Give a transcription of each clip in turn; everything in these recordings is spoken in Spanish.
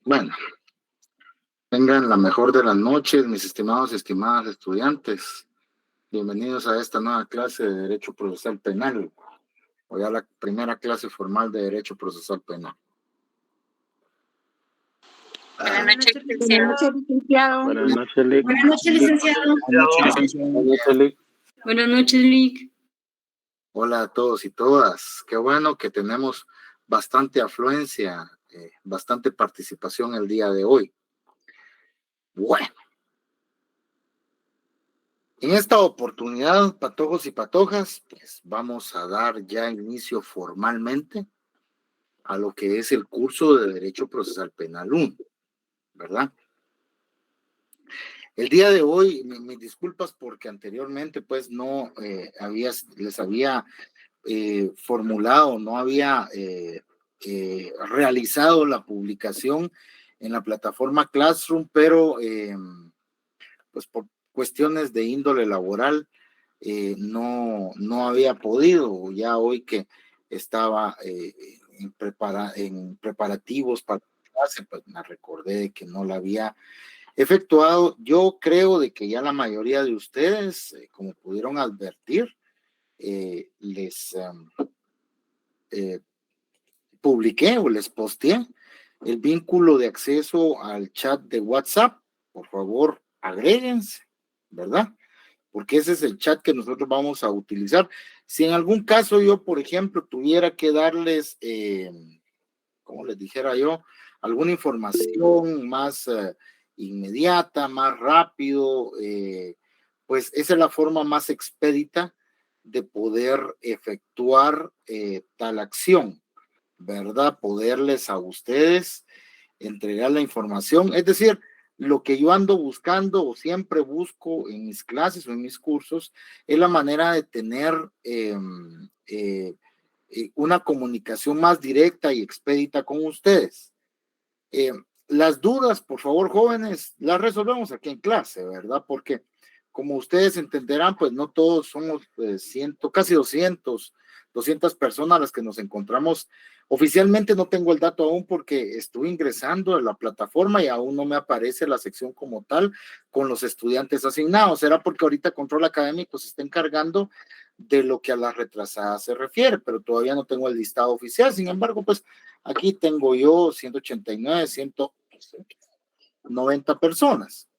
Bueno, tengan la mejor de las noches, mis estimados y estimadas estudiantes. Bienvenidos a esta nueva clase de Derecho Procesal Penal, o ya la primera clase formal de Derecho Procesal Penal. Buenas noches, licenciado. Buenas noches, Lic. Buenas noches, licenciado. Buenas noches, Lic. Buenas noches, Lic. Hola a todos y todas. Qué bueno que tenemos bastante afluencia, bastante participación el día de hoy. Bueno, en esta oportunidad, patojos y patojas, pues vamos a dar ya inicio formalmente a lo que es el curso de Derecho Procesal Penal 1, ¿verdad? El día de hoy, mis disculpas porque anteriormente pues no les había formulado, no había realizado la publicación en la plataforma Classroom, pero pues por cuestiones de índole laboral no había podido. Ya hoy que estaba en preparativos para la clase, pues me recordé de que no la había efectuado. Yo creo de que ya la mayoría de ustedes, como pudieron advertir, les publiqué o les posteé el vínculo de acceso al chat de WhatsApp. Por favor, agréguense, ¿verdad? Porque ese es el chat que nosotros vamos a utilizar. Si en algún caso yo, por ejemplo, tuviera que darles, como les dijera yo, alguna información más inmediata, más rápido, pues esa es la forma más expedita de poder efectuar tal acción, ¿verdad? Poderles a ustedes entregar la información, es decir, lo que yo ando buscando o siempre busco en mis clases o en mis cursos es la manera de tener una comunicación más directa y expedita con ustedes. Las dudas, por favor, jóvenes, las resolvemos aquí en clase, ¿verdad? Porque como ustedes entenderán, pues no todos somos casi 200 personas las que nos encontramos. Oficialmente no tengo el dato aún porque estuve ingresando a la plataforma y aún no me aparece la sección como tal con los estudiantes asignados. Será porque ahorita Control Académico se está encargando de lo que a las retrasadas se refiere, pero todavía no tengo el listado oficial. Sin embargo, pues aquí tengo yo 189, 190 personas.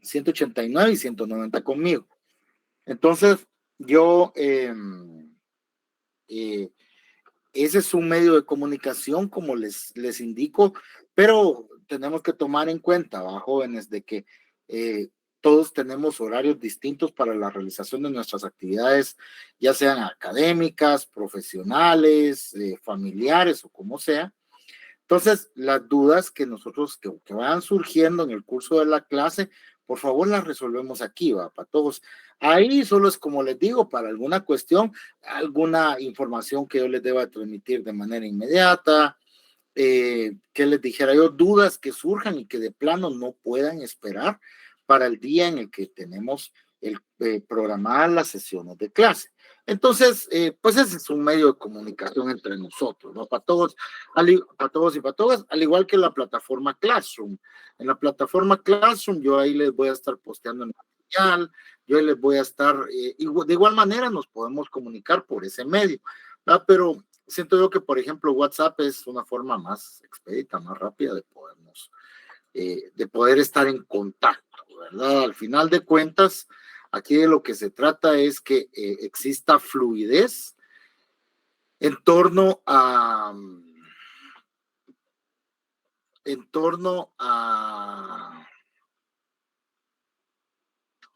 189 y 190 conmigo. Entonces, yo, ese es un medio de comunicación, como les indico, pero tenemos que tomar en cuenta, ¿va, jóvenes, de que todos tenemos horarios distintos para la realización de nuestras actividades, ya sean académicas, profesionales, familiares o como sea. Entonces, las dudas que nosotros, que vayan surgiendo en el curso de la clase, por favor las resolvemos aquí, va, para todos. Ahí solo es como les digo, para alguna cuestión, alguna información que yo les deba transmitir de manera inmediata, que les dijera yo, dudas que surjan y que de plano no puedan esperar para el día en el que tenemos el programar las sesiones de clase. Entonces, pues ese es un medio de comunicación entre nosotros, ¿no? Para todos, para todos y para todas, al igual que la plataforma Classroom. En la plataforma Classroom, yo ahí les voy a estar posteando el material, yo ahí les voy a estar, de igual manera nos podemos comunicar por ese medio, ¿verdad? Pero siento yo que, por ejemplo, WhatsApp es una forma más expedita, más rápida de poder estar en contacto, ¿verdad? Al final de cuentas, aquí de lo que se trata es que exista fluidez en torno a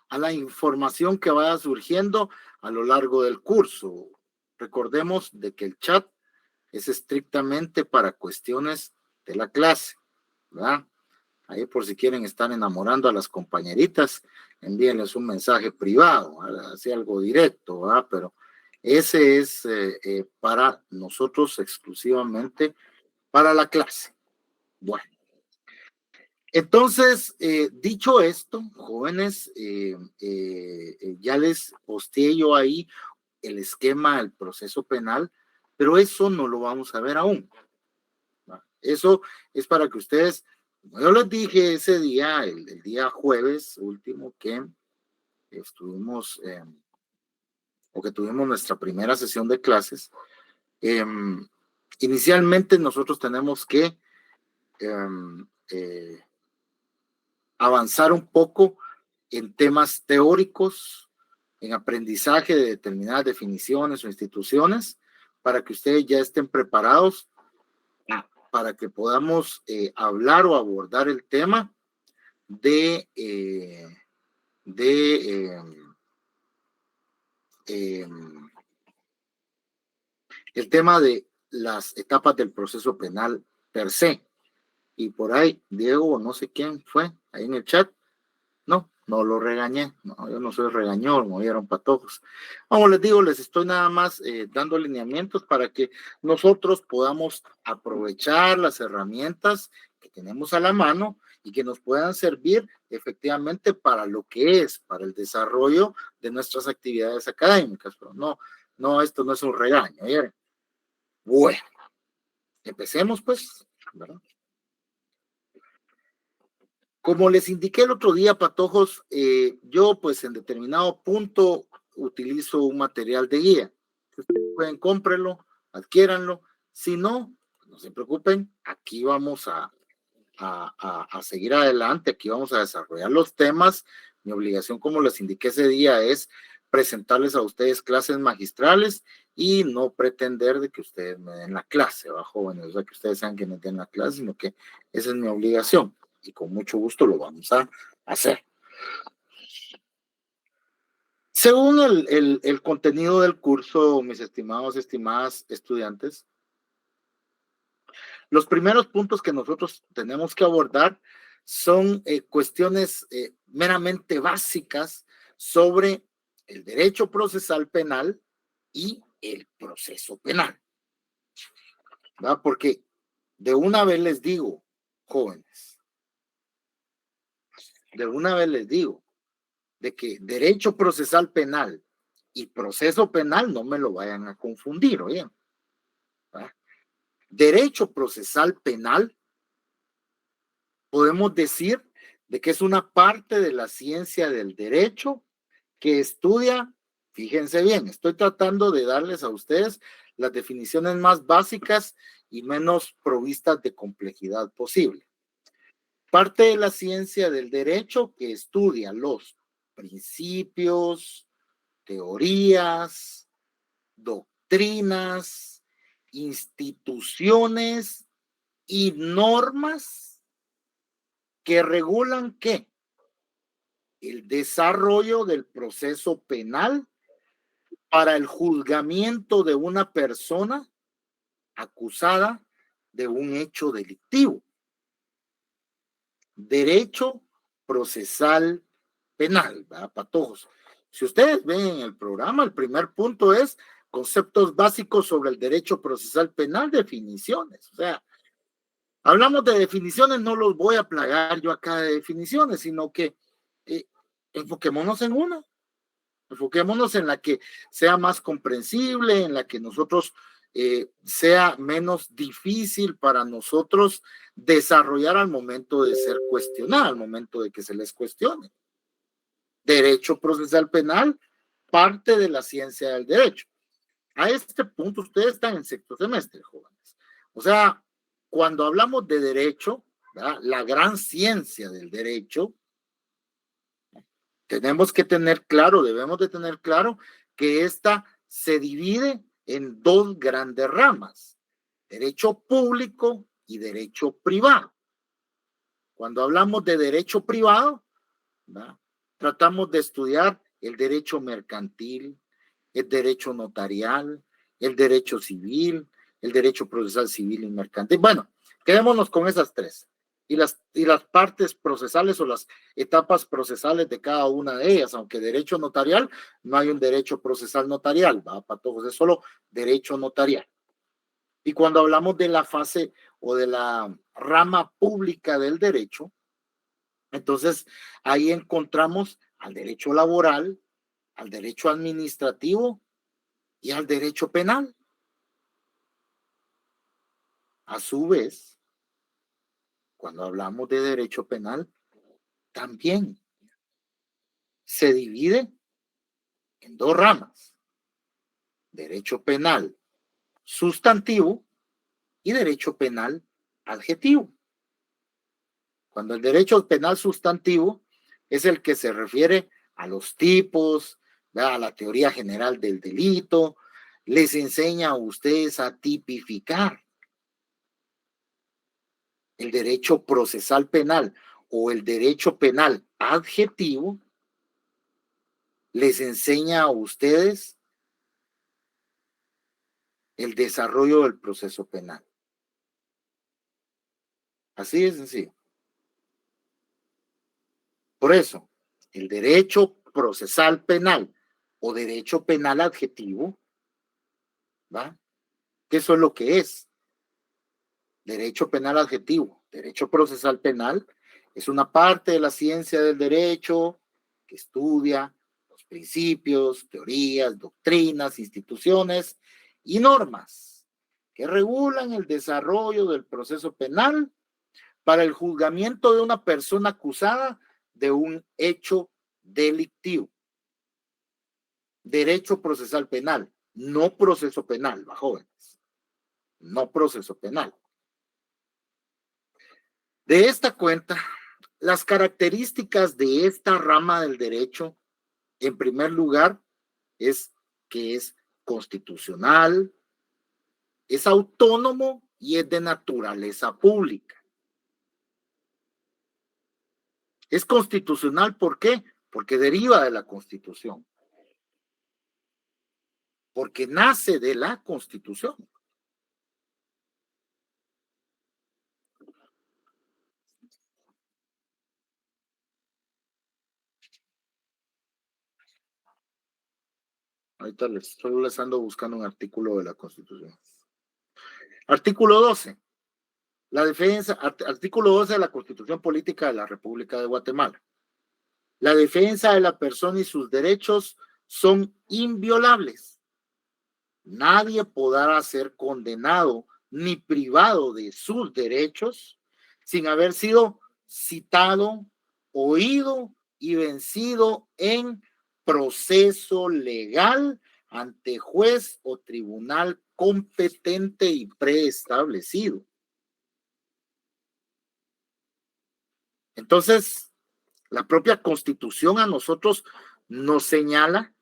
a la información que vaya surgiendo a lo largo del curso. Recordemos de que el chat es estrictamente para cuestiones de la clase, ¿verdad? Ahí por si quieren estar enamorando a las compañeritas, envíenles un mensaje privado, así algo directo, ¿verdad? Pero ese es para nosotros exclusivamente para la clase. Bueno, entonces, dicho esto, jóvenes, ya les posteé yo ahí el esquema del proceso penal, pero eso no lo vamos a ver aún. Eso es para que ustedes, como yo les dije ese día, el día jueves último que estuvimos, o que tuvimos nuestra primera sesión de clases, inicialmente nosotros tenemos que avanzar un poco en temas teóricos, en aprendizaje de determinadas definiciones o instituciones, para que ustedes ya estén preparados para que podamos hablar o abordar el tema el tema de las etapas del proceso penal per se. Y por ahí, Diego, no sé quién fue, ahí en el chat, no lo regañé, no, yo no soy regañón, me oyeron patojos. Como les digo, les estoy nada más dando lineamientos para que nosotros podamos aprovechar las herramientas que tenemos a la mano y que nos puedan servir efectivamente para lo que es, para el desarrollo de nuestras actividades académicas. Pero no, esto no es un regaño. ¿Oyeron? Bueno, empecemos pues, ¿verdad? Como les indiqué el otro día, patojos, yo pues en determinado punto utilizo un material de guía. Ustedes pueden cómprenlo, adquiéranlo. Si no, no se preocupen, aquí vamos a seguir adelante, aquí vamos a desarrollar los temas. Mi obligación, como les indiqué ese día, es presentarles a ustedes clases magistrales y no pretender de que ustedes me den la clase, ¿va, jóvenes? O sea, que ustedes sean quienes den la clase, sino que esa es mi obligación. Y con mucho gusto lo vamos a hacer. Según el contenido del curso, mis estimados, estimadas estudiantes, los primeros puntos que nosotros tenemos que abordar son cuestiones meramente básicas sobre el derecho procesal penal y el proceso penal. ¿Verdad? Porque de una vez les digo, jóvenes, de una vez les digo, de que derecho procesal penal y proceso penal no me lo vayan a confundir, oigan. ¿verdad? Derecho procesal penal, podemos decir de que es una parte de la ciencia del derecho que estudia, fíjense bien, estoy tratando de darles a ustedes las definiciones más básicas y menos provistas de complejidad posible. Parte de la ciencia del derecho que estudia los principios, teorías, doctrinas, instituciones y normas que regulan ¿qué? El desarrollo del proceso penal para el juzgamiento de una persona acusada de un hecho delictivo. Derecho procesal penal, ¿verdad, patojos? Si ustedes ven en el programa, el primer punto es conceptos básicos sobre el derecho procesal penal, definiciones. O sea, hablamos de definiciones, no los voy a plagar yo acá de definiciones, sino que enfoquémonos en una. Enfoquémonos en la que sea más comprensible, en la que nosotros sea menos difícil para nosotros desarrollar al momento de ser cuestionada, al momento de que se les cuestione. Derecho procesal penal, parte de la ciencia del derecho. A este punto ustedes están en sexto semestre, jóvenes. O sea, cuando hablamos de derecho, ¿verdad? La gran ciencia del derecho, tenemos que tener claro, debemos de tener claro que esta se divide en dos grandes ramas, derecho público y derecho privado. Cuando hablamos de derecho privado, ¿verdad? tratamos de estudiar el derecho mercantil, el derecho notarial, el derecho civil, el derecho procesal civil y mercantil. Bueno, quedémonos con esas tres. Y las partes procesales o las etapas procesales de cada una de ellas, aunque derecho notarial, no hay un derecho procesal notarial, ¿va? Para todos, es solo derecho notarial. Y cuando hablamos de la fase o de la rama pública del derecho, entonces ahí encontramos al derecho laboral, al derecho administrativo y al derecho penal. A su vez, cuando hablamos de derecho penal, también se divide en dos ramas: derecho penal sustantivo y derecho penal adjetivo. Cuando el derecho penal sustantivo es el que se refiere a los tipos, a la teoría general del delito, les enseña a ustedes a tipificar. El derecho procesal penal o el derecho penal adjetivo les enseña a ustedes el desarrollo del proceso penal. Así de sencillo. Por eso, el derecho procesal penal o derecho penal adjetivo, ¿va? Que eso es lo que es. Derecho penal adjetivo, derecho procesal penal, es una parte de la ciencia del derecho que estudia los principios, teorías, doctrinas, instituciones y normas que regulan el desarrollo del proceso penal para el juzgamiento de una persona acusada de un hecho delictivo. Derecho procesal penal, no proceso penal, va, jóvenes, no proceso penal. De esta cuenta, las características de esta rama del derecho, en primer lugar, es que es constitucional, es autónomo y es de naturaleza pública. Es constitucional, ¿por qué? Porque deriva de la Constitución. Porque nace de la Constitución. Ahorita solo les ando buscando un artículo de la Constitución. Artículo 12. La defensa, artículo 12 de la Constitución Política de la República de Guatemala. La defensa de la persona y sus derechos son inviolables. Nadie podrá ser condenado ni privado de sus derechos sin haber sido citado, oído y vencido en proceso legal ante juez o tribunal competente y preestablecido. Entonces, la propia Constitución a nosotros nos señala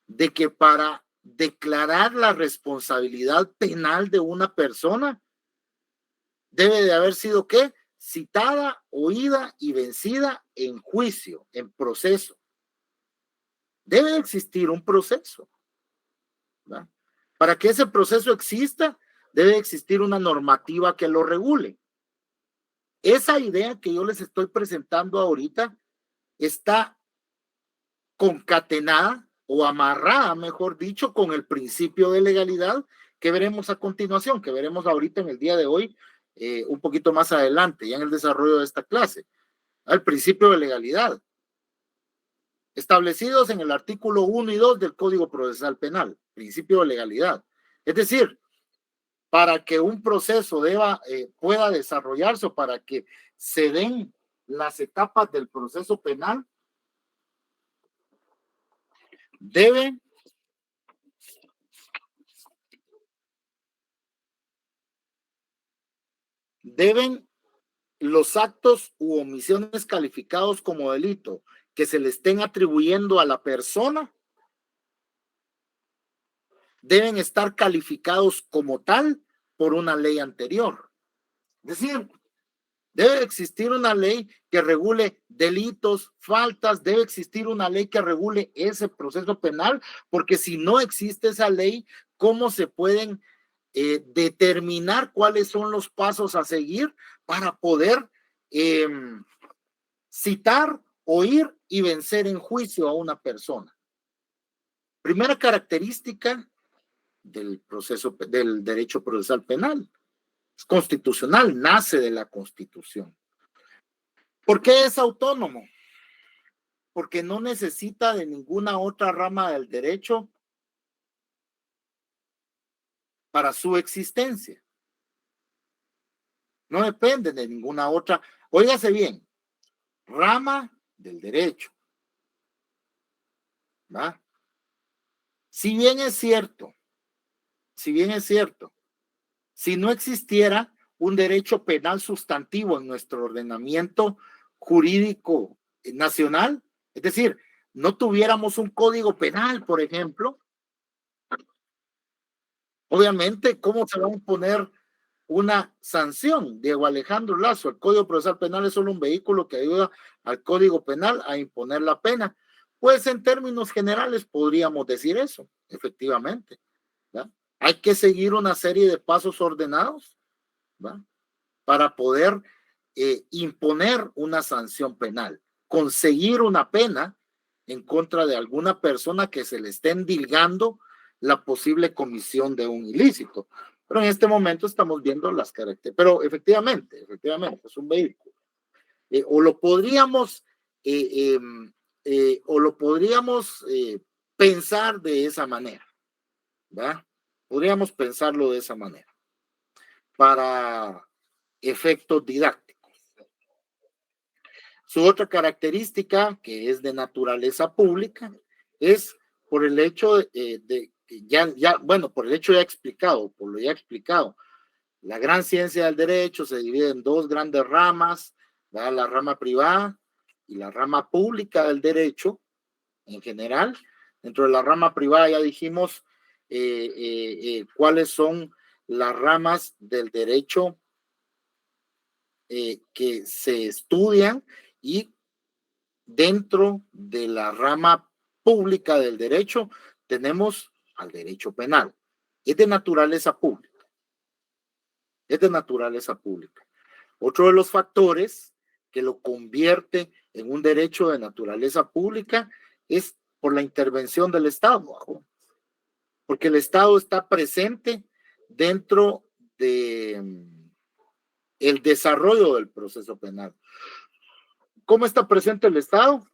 de que para declarar la responsabilidad penal de una persona debe de haber sido ¿qué? Citada, oída y vencida en juicio, en proceso. Debe existir un proceso, ¿verdad? Para que ese proceso exista, debe existir una normativa que lo regule. Esa idea que yo les estoy presentando ahorita está concatenada o amarrada, mejor dicho, con el principio de legalidad que veremos a continuación, que veremos ahorita en el día de hoy, un poquito más adelante, ya en el desarrollo de esta clase. El principio de legalidad, establecidos en el artículo 1 y 2 del Código Procesal Penal, principio de legalidad. Es decir, para que un proceso pueda desarrollarse o para que se den las etapas del proceso penal, deben los actos u omisiones calificados como delito que se le estén atribuyendo a la persona deben estar calificados como tal por una ley anterior. Es decir, Debe existir una ley que regule delitos, faltas, debe existir una ley que regule ese proceso penal, porque si no existe esa ley, ¿cómo se pueden determinar cuáles son los pasos a seguir para poder citar, oír y vencer en juicio a una persona? Primera característica del proceso del derecho procesal penal. Es constitucional, nace de la Constitución. ¿Por qué es autónomo? Porque no necesita de ninguna otra rama del derecho para su existencia. No depende de ninguna otra. Óigase bien, rama del derecho. ¿Va? Si bien es cierto, si no existiera un derecho penal sustantivo en nuestro ordenamiento jurídico nacional, es decir, no tuviéramos un código penal, por ejemplo, obviamente, ¿cómo se va a imponer una sanción? Diego Alejandro Lazo, el Código Procesal Penal es solo un vehículo que ayuda al Código Penal a imponer la pena. Pues en términos generales podríamos decir eso, efectivamente, ¿va? Hay que seguir una serie de pasos ordenados, ¿va? Para poder imponer una sanción penal, conseguir una pena en contra de alguna persona que se le esté endilgando la posible comisión de un ilícito. Pero en este momento estamos viendo las características. Pero efectivamente, es un vehículo. O lo podríamos pensar de esa manera, ¿va? Podríamos pensarlo de esa manera para efectos didácticos. Su otra característica, que es de naturaleza pública, es por el hecho por el hecho ya explicado, por lo ya explicado. La gran ciencia del derecho se divide en dos grandes ramas, ¿verdad? La rama privada y la rama pública del derecho en general. Dentro de la rama privada ya dijimos cuáles son las ramas del derecho que se estudian, y dentro de la rama pública del derecho tenemos al derecho penal. Es de naturaleza pública. Otro de los factores que lo convierte en un derecho de naturaleza pública es por la intervención del Estado, porque el Estado está presente dentro de el desarrollo del proceso penal. ¿Cómo está presente el Estado?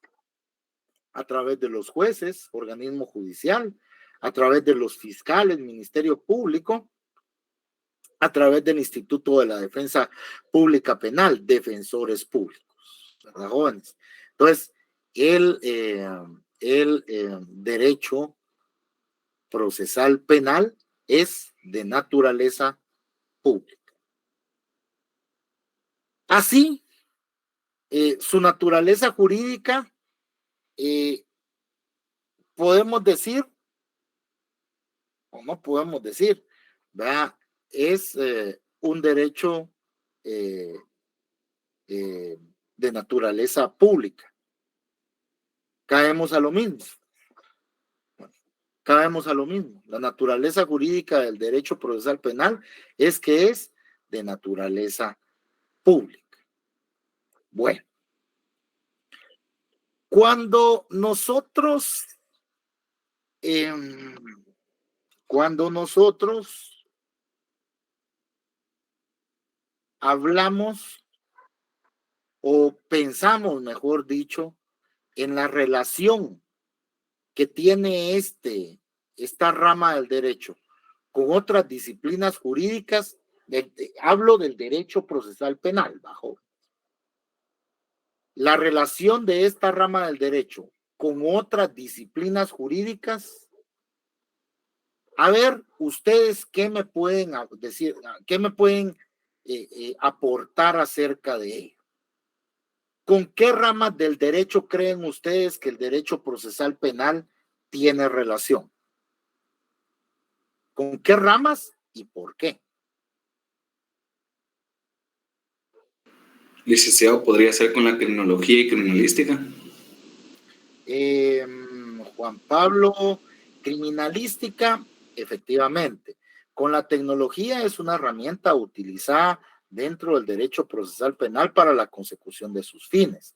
A través de los jueces, organismo judicial, a través de los fiscales, Ministerio Público, a través del Instituto de la Defensa Pública Penal, defensores públicos, ¿verdad, jóvenes? Entonces, el derecho procesal penal es de naturaleza pública. Así, su naturaleza jurídica, podemos decir, o no podemos decir, ¿verdad? Es un derecho de naturaleza pública. Caemos a lo mismo. La naturaleza jurídica del derecho procesal penal es que es de naturaleza pública. Bueno, cuando nosotros hablamos o pensamos, mejor dicho, en la relación que tiene esta rama del derecho con otras disciplinas jurídicas, hablo del derecho procesal penal, bajo la relación de esta rama del derecho con otras disciplinas jurídicas. A ver, ustedes, ¿qué me pueden decir? ¿Qué me pueden aportar acerca de ello? ¿Con qué ramas del derecho creen ustedes que el derecho procesal penal tiene relación? ¿Con qué ramas y por qué? Licenciado, ¿podría ser con la criminología y criminalística? Juan Pablo, criminalística, efectivamente. Con la tecnología es una herramienta utilizada dentro del derecho procesal penal para la consecución de sus fines.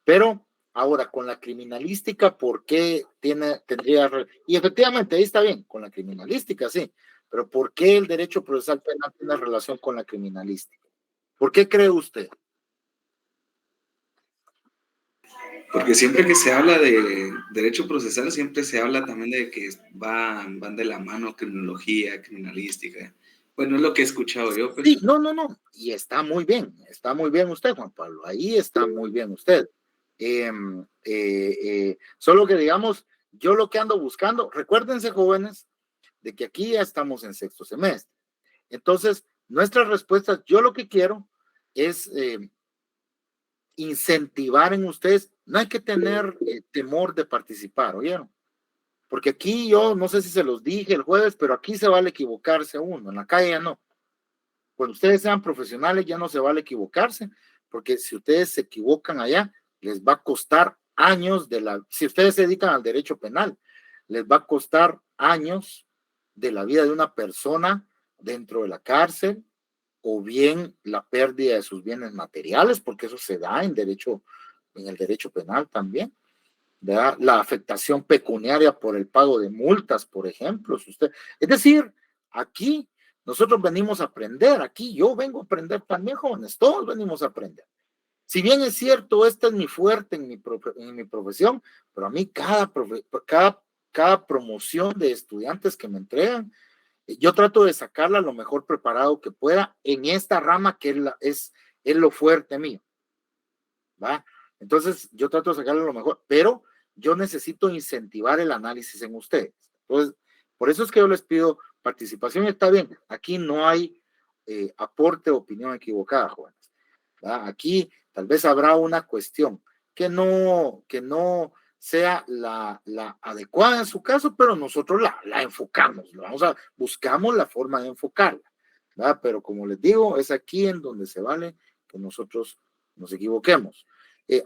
Pero ahora, con la criminalística, ¿por qué tendría? Y efectivamente, ahí está bien, con la criminalística, sí. Pero ¿por qué el derecho procesal penal tiene relación con la criminalística? ¿Por qué cree usted? Porque siempre que se habla de derecho procesal, siempre se habla también de que van de la mano criminología, criminalística. Bueno, es lo que he escuchado yo. Pues. Sí, no. Y está muy bien usted, Juan Pablo. Ahí está muy bien usted. Solo que digamos, yo lo que ando buscando, recuérdense, jóvenes, de que aquí ya estamos en sexto semestre. Entonces, nuestras respuestas, yo lo que quiero es incentivar en ustedes, no hay que tener temor de participar, ¿oyeron? Porque aquí yo, no sé si se los dije el jueves, pero aquí se vale equivocarse uno, en la calle ya no. Cuando ustedes sean profesionales ya no se vale equivocarse, porque si ustedes se equivocan allá, les va a costar años si ustedes se dedican al derecho penal, les va a costar años de la vida de una persona dentro de la cárcel, o bien la pérdida de sus bienes materiales, porque eso se da en el derecho penal también, ¿verdad? La afectación pecuniaria por el pago de multas, por ejemplo. Es decir, aquí nosotros venimos a aprender, aquí yo vengo a aprender también, jóvenes, todos venimos a aprender. Si bien es cierto, este es mi fuerte en mi profesión, pero a mí cada promoción de estudiantes que me entregan, yo trato de sacarla lo mejor preparado que pueda en esta rama que es lo fuerte mío, ¿va? Entonces, yo trato de sacarla lo mejor, pero yo necesito incentivar el análisis en ustedes. Entonces, por eso es que yo les pido participación. Está bien, aquí no hay aporte o opinión equivocada, jóvenes, ¿va? Aquí tal vez habrá una cuestión que no sea la adecuada en su caso, pero nosotros la enfocamos, buscamos la forma de enfocarla, ¿verdad? Pero como les digo, es aquí en donde se vale que nosotros nos equivoquemos.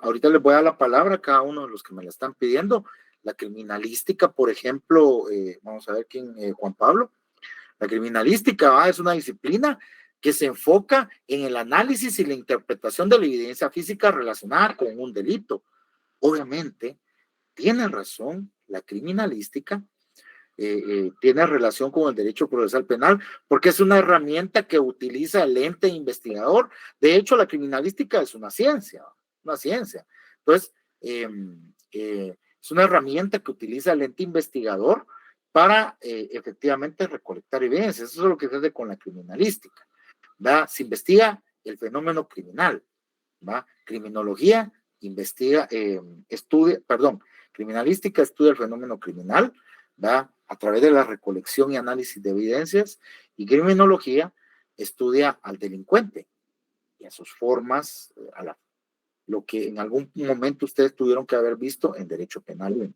Ahorita les voy a dar la palabra a cada uno de los que me la están pidiendo. La criminalística, por ejemplo, vamos a ver quién, Juan Pablo. La criminalística es una disciplina que se enfoca en el análisis y la interpretación de la evidencia física relacionada con un delito. Obviamente, tiene razón, la criminalística tiene relación con el derecho procesal penal porque es una herramienta que utiliza el ente investigador. De hecho, la criminalística es una ciencia. Entonces, es una herramienta que utiliza el ente investigador para efectivamente recolectar evidencia. Eso es lo que se hace con la criminalística, ¿va? Se investiga el fenómeno criminal, ¿va? Criminología criminalística estudia el fenómeno criminal, ¿va? A través de la recolección y análisis de evidencias, y criminología estudia al delincuente y a sus formas, lo que en algún momento ustedes tuvieron que haber visto en derecho penal.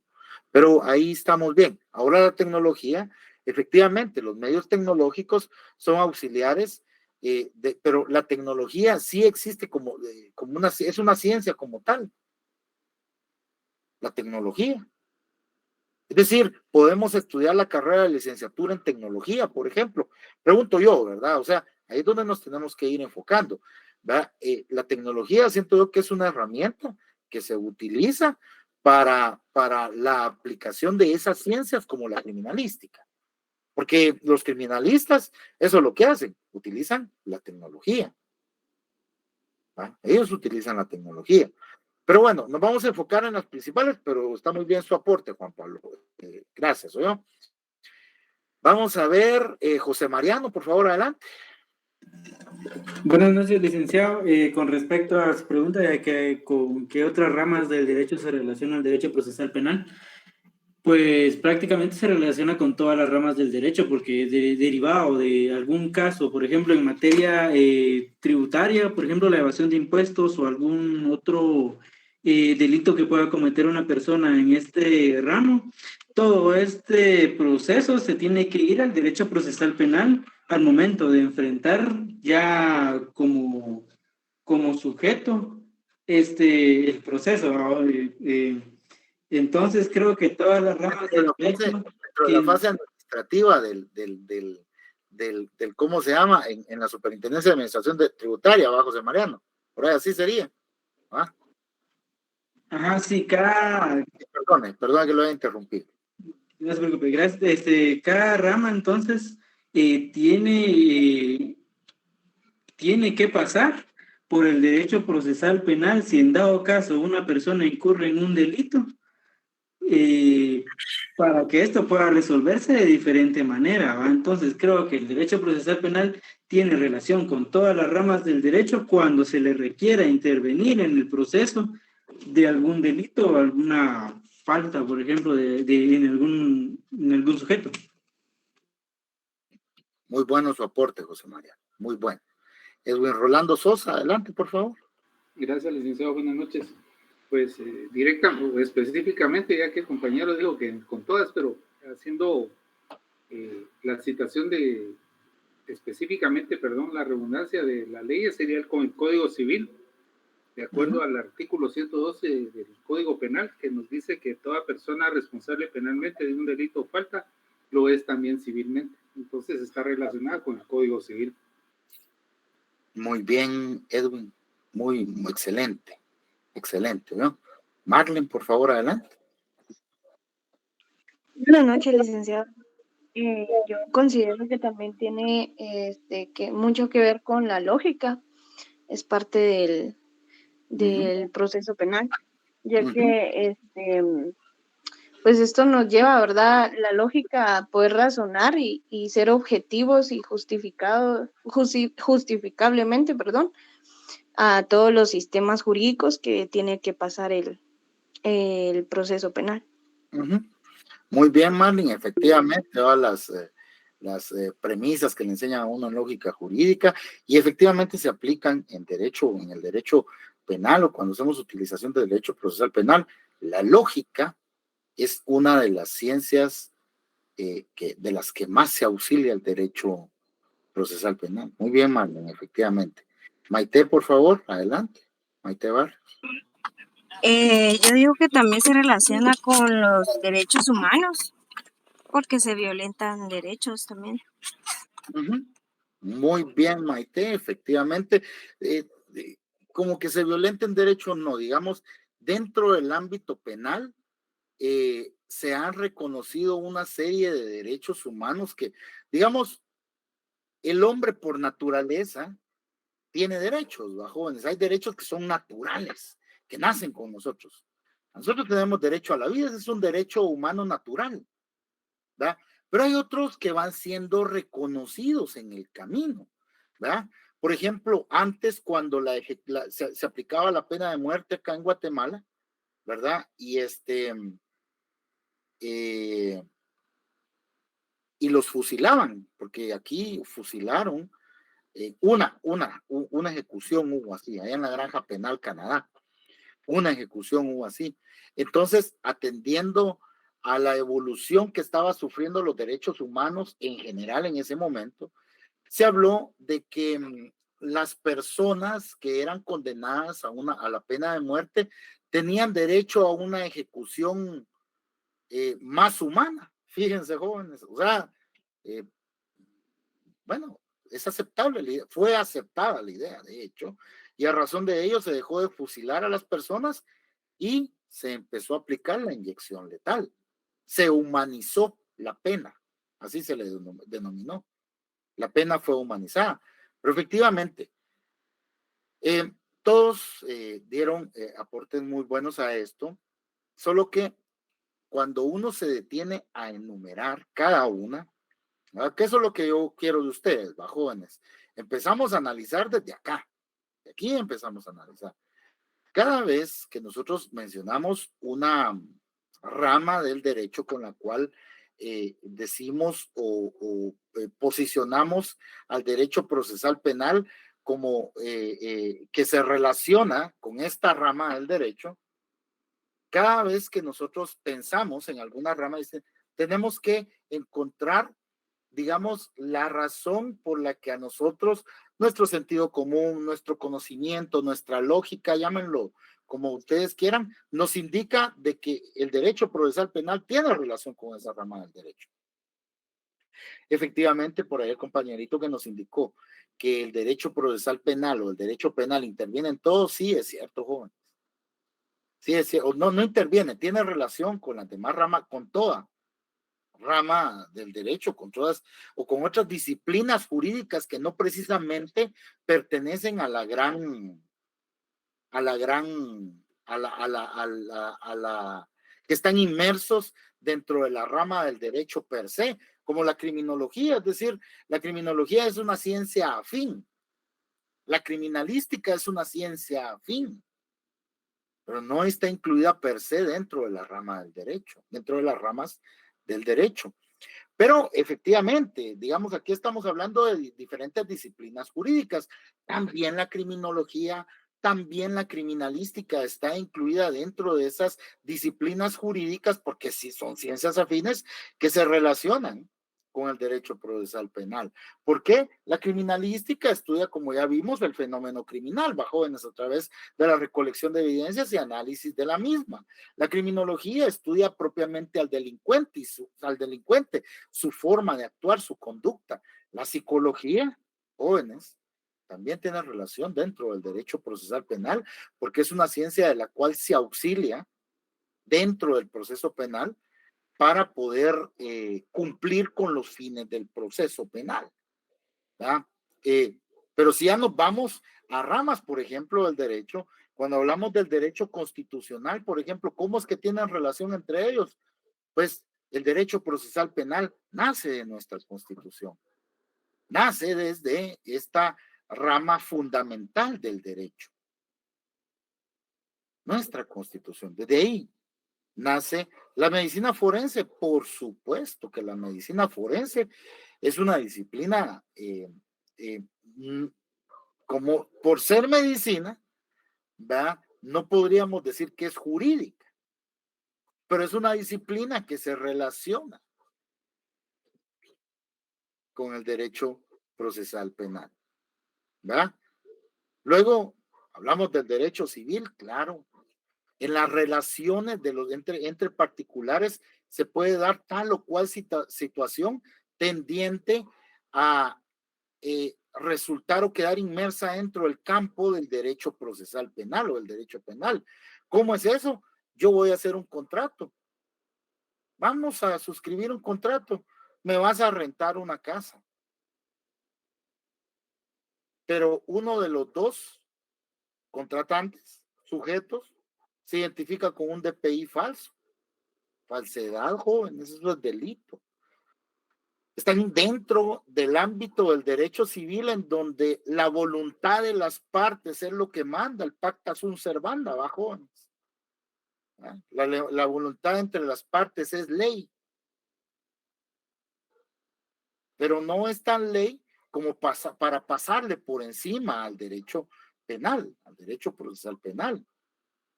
Pero ahí estamos bien. Ahora la tecnología, efectivamente, los medios tecnológicos son auxiliares, pero la tecnología sí existe es una ciencia como tal. La tecnología. Es decir, podemos estudiar la carrera de licenciatura en tecnología, por ejemplo. Pregunto yo, ¿verdad? O sea, ahí es donde nos tenemos que ir enfocando, ¿verdad? La tecnología siento yo que es una herramienta que se utiliza para la aplicación de esas ciencias como la criminalística. Porque los criminalistas, eso es lo que hacen, utilizan la tecnología. ¿Va? Ellos utilizan la tecnología. Pero bueno, nos vamos a enfocar en las principales, pero está muy bien su aporte, Juan Pablo. Gracias, ¿oye? Vamos a ver, José Mariano, por favor, adelante. Buenas noches, licenciado. Con respecto a su pregunta de con qué otras ramas del derecho se relaciona el derecho procesal penal, pues prácticamente se relaciona con todas las ramas del derecho, porque derivado de algún caso, por ejemplo, en materia tributaria, por ejemplo, la evasión de impuestos o algún otro delito que pueda cometer una persona en este ramo, todo este proceso se tiene que ir al derecho procesal penal al momento de enfrentar ya como como sujeto el proceso, ¿no? Entonces creo que todas las ramas del derecho Dentro de la fase administrativa del ¿cómo se llama? En la Superintendencia de Administración Tributaria, bajo José Mariano. Por ahí así sería. ¿Ah? Ajá, sí, Perdone que lo haya interrumpido. no se preocupe, gracias. Cada rama entonces tiene que pasar por el derecho procesal penal si en dado caso una persona incurre en un delito, para que esto pueda resolverse de diferente manera, ¿va? Entonces creo que el derecho procesal penal tiene relación con todas las ramas del derecho cuando se le requiera intervenir en el proceso de algún delito o alguna falta, por ejemplo, en algún sujeto. Muy bueno su aporte, José María. Muy bueno. Edwin Rolando Sosa, adelante, por favor. Gracias, licenciado. Buenas noches. Pues específicamente, ya que el compañero dijo que con todas, pero haciendo la citación específicamente, la redundancia de la ley sería con el Código Civil, de acuerdo al artículo 112 del Código Penal, que nos dice que toda persona responsable penalmente de un delito o falta lo es también civilmente. Entonces está relacionada con el Código Civil. Muy bien, Edwin. Muy excelente. Excelente, ¿no? Marlene, por favor, adelante. Buenas noches, licenciado. Yo considero que también tiene mucho que ver con la lógica. Es parte del proceso penal, ya que pues esto nos lleva, ¿verdad? La lógica a poder razonar y ser objetivos y justificablemente, a todos los sistemas jurídicos que tiene que pasar el proceso penal. Muy bien, Marlene, efectivamente, todas las premisas que le enseñan a uno en lógica jurídica y efectivamente se aplican en el derecho penal o cuando hacemos utilización del derecho procesal penal. La lógica es una de las ciencias de las que más se auxilia el derecho procesal penal. Muy bien, Marlene, efectivamente. Maite, por favor, adelante. Maite Barrios. Yo digo que también se relaciona con los derechos humanos, porque se violentan derechos también. Muy bien, Maite, efectivamente. Como que se violenten derechos, no, digamos, dentro del ámbito penal se han reconocido una serie de derechos humanos que, digamos, el hombre por naturaleza tiene derechos, ¿va, jóvenes? Hay derechos que son naturales, que nacen con nosotros. Nosotros tenemos derecho a la vida, ese es un derecho humano natural, ¿verdad? Pero hay otros que van siendo reconocidos en el camino, ¿verdad? Por ejemplo, antes cuando se aplicaba la pena de muerte acá en Guatemala, ¿verdad? Y los fusilaban, porque aquí fusilaron una ejecución hubo así, allá en la Granja Penal Canadá, una ejecución hubo así. Entonces, atendiendo a la evolución que estaba sufriendo los derechos humanos en general en ese momento, se habló de que las personas que eran condenadas a la pena de muerte tenían derecho a una ejecución más humana. Fíjense, jóvenes, o sea, bueno, es aceptable, fue aceptada la idea, de hecho, y a razón de ello se dejó de fusilar a las personas y se empezó a aplicar la inyección letal. Se humanizó la pena, así se le denominó. La pena fue humanizada, pero efectivamente, todos dieron aportes muy buenos a esto, solo que cuando uno se detiene a enumerar cada una, que eso es lo que yo quiero de ustedes, ¿va, jóvenes? Empezamos a analizar desde acá, de aquí empezamos a analizar. Cada vez que nosotros mencionamos una rama del derecho con la cual decimos o posicionamos al derecho procesal penal como que se relaciona con esta rama del derecho, cada vez que nosotros pensamos en alguna rama, tenemos que encontrar, digamos, la razón por la que a nosotros nuestro sentido común, nuestro conocimiento, nuestra lógica, llámenlo como ustedes quieran, nos indica de que el derecho procesal penal tiene relación con esa rama del derecho. Efectivamente, por ahí el compañerito que nos indicó que el derecho procesal penal o el derecho penal interviene en todo, sí es cierto, joven. Sí es cierto, no interviene, tiene relación con las demás ramas, con toda rama del derecho, con todas o con otras disciplinas jurídicas que no precisamente pertenecen a la que están inmersos dentro de la rama del derecho per se, como la criminología, es decir, la criminología es una ciencia afín, la criminalística es una ciencia afín, pero no está incluida per se dentro de la rama del derecho, dentro de las ramas del derecho. Pero efectivamente, digamos, aquí estamos hablando de diferentes disciplinas jurídicas, también la criminología, también la criminalística está incluida dentro de esas disciplinas jurídicas porque sí son ciencias afines que se relacionan con el derecho procesal penal. ¿Por qué? La criminalística estudia, como ya vimos, el fenómeno criminal, va, jóvenes, a través de la recolección de evidencias y análisis de la misma. La criminología estudia propiamente al delincuente, su forma de actuar, su conducta. La psicología, jóvenes, también tiene relación dentro del derecho procesal penal, porque es una ciencia de la cual se auxilia dentro del proceso penal para poder cumplir con los fines del proceso penal. Pero si ya nos vamos a ramas, por ejemplo, del derecho, cuando hablamos del derecho constitucional, por ejemplo, ¿cómo es que tienen relación entre ellos? Pues el derecho procesal penal nace de nuestra Constitución, nace desde esta rama fundamental del derecho, nuestra Constitución. Desde ahí nace la medicina forense. Por supuesto que la medicina forense es una disciplina como por ser medicina, ¿verdad? No podríamos decir que es jurídica, pero es una disciplina que se relaciona con el derecho procesal penal, ¿verdad? Luego hablamos del derecho civil, claro. En las relaciones de los entre particulares se puede dar tal o cual situación tendiente a resultar o quedar inmersa dentro del campo del derecho procesal penal o del derecho penal. ¿Cómo es eso? Yo voy a hacer un contrato. Vamos a suscribir un contrato. Me vas a rentar una casa. Pero uno de los dos contratantes, sujetos, se identifica con un DPI falso. Falsedad, jóvenes, eso es delito. Están dentro del ámbito del derecho civil en donde la voluntad de las partes es lo que manda, el pacta sunt servanda, ¿va, jóvenes? La voluntad entre las partes es ley. Pero no es tan ley como para pasarle por encima al derecho penal, al derecho procesal penal.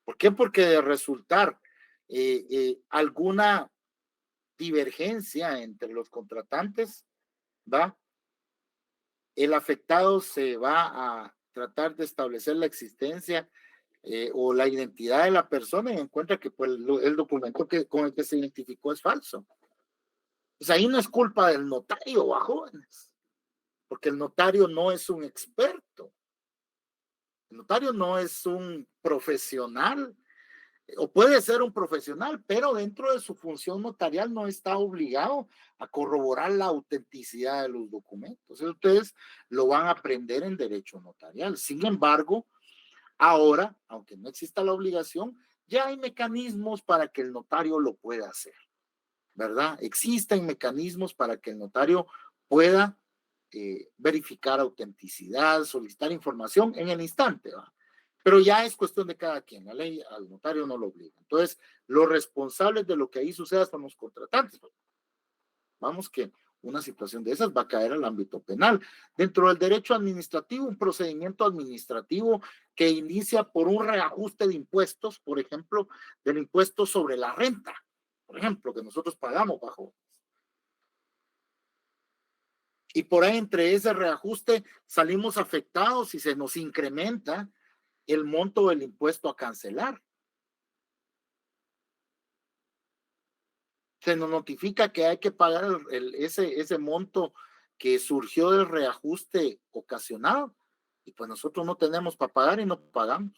¿Por qué? Porque de resultar alguna divergencia entre los contratantes, ¿va? El afectado se va a tratar de establecer la existencia o la identidad de la persona y encuentra que pues, el documento con el que se identificó es falso. Pues ahí no es culpa del notario, ¿va, jóvenes? Porque el notario no es un experto. El notario no es un profesional, o puede ser un profesional, pero dentro de su función notarial no está obligado a corroborar la autenticidad de los documentos. Eso ustedes lo van a aprender en derecho notarial. Sin embargo, ahora, aunque no exista la obligación, ya hay mecanismos para que el notario lo pueda hacer, ¿verdad? Existen mecanismos para que el notario pueda verificar autenticidad, solicitar información en el instante, ¿va? Pero ya es cuestión de cada quien, la ley al notario no lo obliga. Entonces, los responsables de lo que ahí suceda son los contratantes. Vamos que una situación de esas va a caer al ámbito penal. Dentro del derecho administrativo, un procedimiento administrativo que inicia por un reajuste de impuestos, por ejemplo, del impuesto sobre la renta, por ejemplo, que nosotros pagamos bajo. Y por ahí entre ese reajuste salimos afectados y se nos incrementa el monto del impuesto a cancelar. Se nos notifica que hay que pagar ese monto que surgió del reajuste ocasionado, y pues nosotros no tenemos para pagar y no pagamos.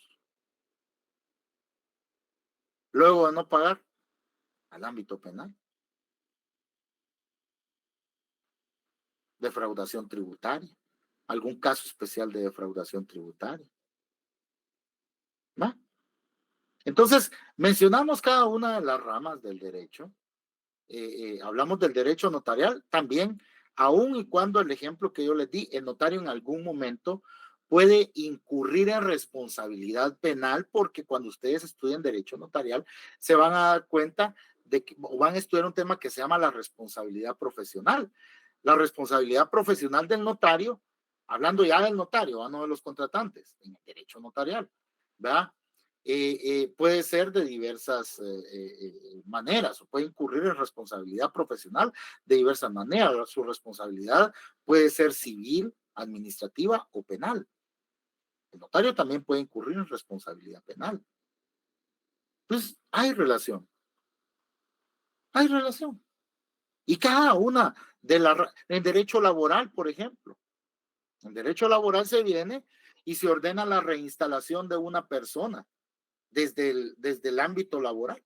Luego de no pagar, al ámbito penal. Defraudación tributaria. Algún caso especial de defraudación tributaria. ¿Va? Entonces, mencionamos cada una de las ramas del derecho. Hablamos del derecho notarial también, aun y cuando el ejemplo que yo les di, el notario en algún momento puede incurrir en responsabilidad penal, porque cuando ustedes estudian derecho notarial se van a dar cuenta de que o van a estudiar un tema que se llama la responsabilidad profesional. La responsabilidad profesional del notario, hablando ya del notario, no de los contratantes, en el derecho notarial, ¿verdad? Puede ser de diversas maneras, o puede incurrir en responsabilidad profesional de diversas maneras. Su responsabilidad puede ser civil, administrativa o penal. El notario también puede incurrir en responsabilidad penal. Entonces, hay relación. Hay relación. Y cada una en derecho laboral, por ejemplo. En derecho laboral se viene y se ordena la reinstalación de una persona desde el ámbito laboral.